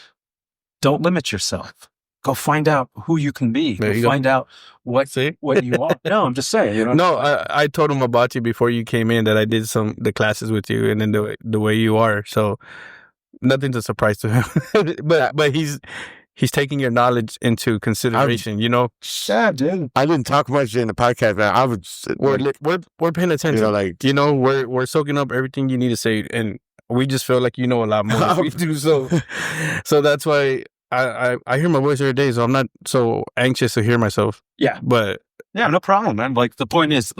don't limit yourself. Go find out who you can be. Go find out what you are. No, I'm just saying. No, I told him about you before you came in that I did the classes with you, and then the way you are. So nothing's a surprise to him. but he's taking your knowledge into consideration, Yeah, dude. I didn't talk much in the podcast, man. I was we're paying attention. We're soaking up everything you need to say, and we just feel like you know a lot more than we do. So that's why I hear my voice every day, so I'm not so anxious to hear myself. Yeah. But yeah, no problem, man. Like the point is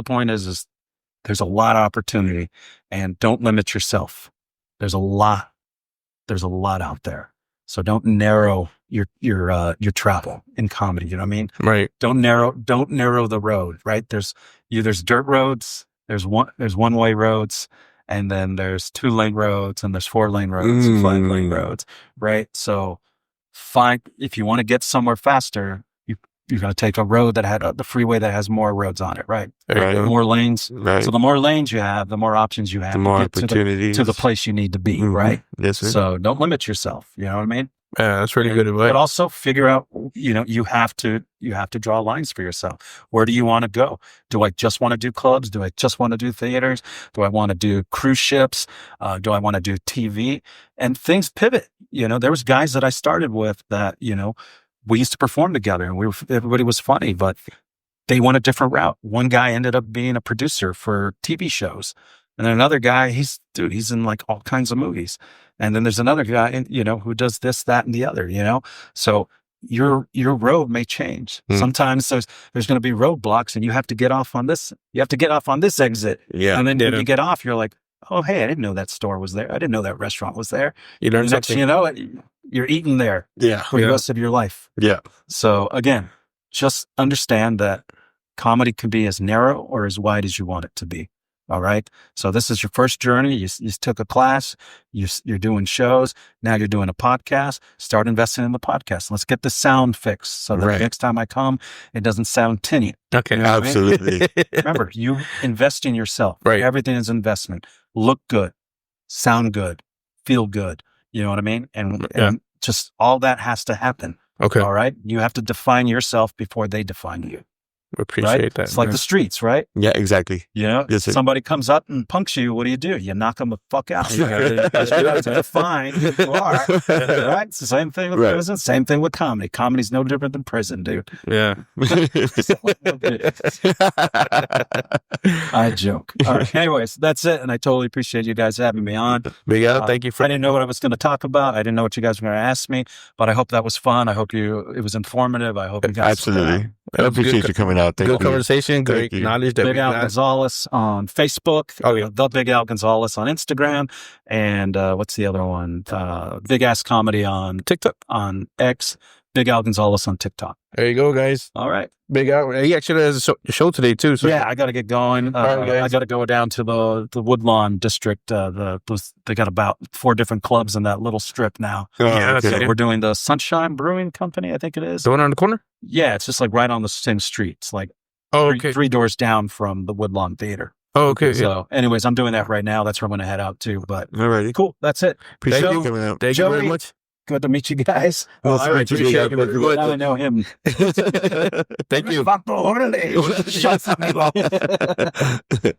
there's a lot of opportunity, and don't limit yourself. There's a lot out there. So don't narrow your travel in comedy. You know what I mean? Right. Don't narrow the road. Right. There's dirt roads. There's one-way roads, and then there's 2-lane roads, and there's 4-lane roads, 5-lane roads. Right. So if you want to get somewhere faster, you're going to take a road that had the freeway that has more roads on it. Right. More lanes. Right. So the more lanes you have, the more options you have. The more opportunities to the place you need to be. Right. Yes, sir. So don't limit yourself. You know what I mean? Yeah, that's really good advice. But also figure out, you have to draw lines for yourself. Where do you want to go? Do I just want to do clubs? Do I just want to do theaters? Do I want to do cruise ships? Do I want to do TV? And things pivot. There was guys that I started with that, we used to perform together, and everybody was funny, but they went a different route. One guy ended up being a producer for TV shows. And then another guy, he's in like all kinds of movies. And then there's another guy, who does this, that, and the other, So your road may change. Sometimes there's going to be roadblocks, and you have to get off on this. You have to get off on this exit. Yeah. And then when you get off, you're like, oh, hey, I didn't know that store was there. I didn't know that restaurant was there. You learn something. You're eating there for the rest of your life. Yeah. So again, just understand that comedy can be as narrow or as wide as you want it to be. All right. So this is your first journey. You took a class. You're doing shows. Now you're doing a podcast. Start investing in the podcast. Let's get the sound fixed so that next time I come, it doesn't sound tinny. Okay. Absolutely. I mean? Remember, you invest in yourself. Right. Everything is investment. Look good, sound good, feel good. You know what I mean? And just all that has to happen. Okay. All right. You have to define yourself before they define you. Appreciate that. It's like the streets, right? Yeah, exactly. Yes, somebody comes up and punks you. What do? You knock them the fuck out. You have to define who you are. Right? It's the same thing with prison. Same thing with comedy. Comedy's no different than prison, dude. Yeah. I joke. All right. Anyways, that's it. And I totally appreciate you guys having me on. Big Al, thank you for. I didn't know what I was going to talk about. I didn't know what you guys were going to ask me, but I hope that was fun. I hope it was informative. I hope you guys. Absolutely. I appreciate you coming out. Good conversation. Great knowledge. Big Al Gonzalez on Facebook. Oh, yeah. The Big Al Gonzalez on Instagram. And what's the other one? Big Ass Comedy on TikTok. On X. Big Al Gonzalez on TikTok. There you go, guys. All right. Big Al. He actually has a show today too. So Yeah, I got to get going. right, I got to go down to the Woodlawn district. They got about 4 different clubs in that little strip now. Yeah, okay. that's So we're doing the Sunshine Brewing Company, I think it is. the one on the corner. Yeah, it's just like right on the same street. It's like Oh, okay. 3 doors down from the Woodlawn Theater. Oh, okay. So, anyways, I'm doing that right now. That's where I'm going to head out to. But Alrighty. cool. That's it. Appreciate Thank you you. coming out. Thank you very Joey. much. Good to meet you guys. Well, I appreciate it. Now I know him. Thank you. Shut up, amigo.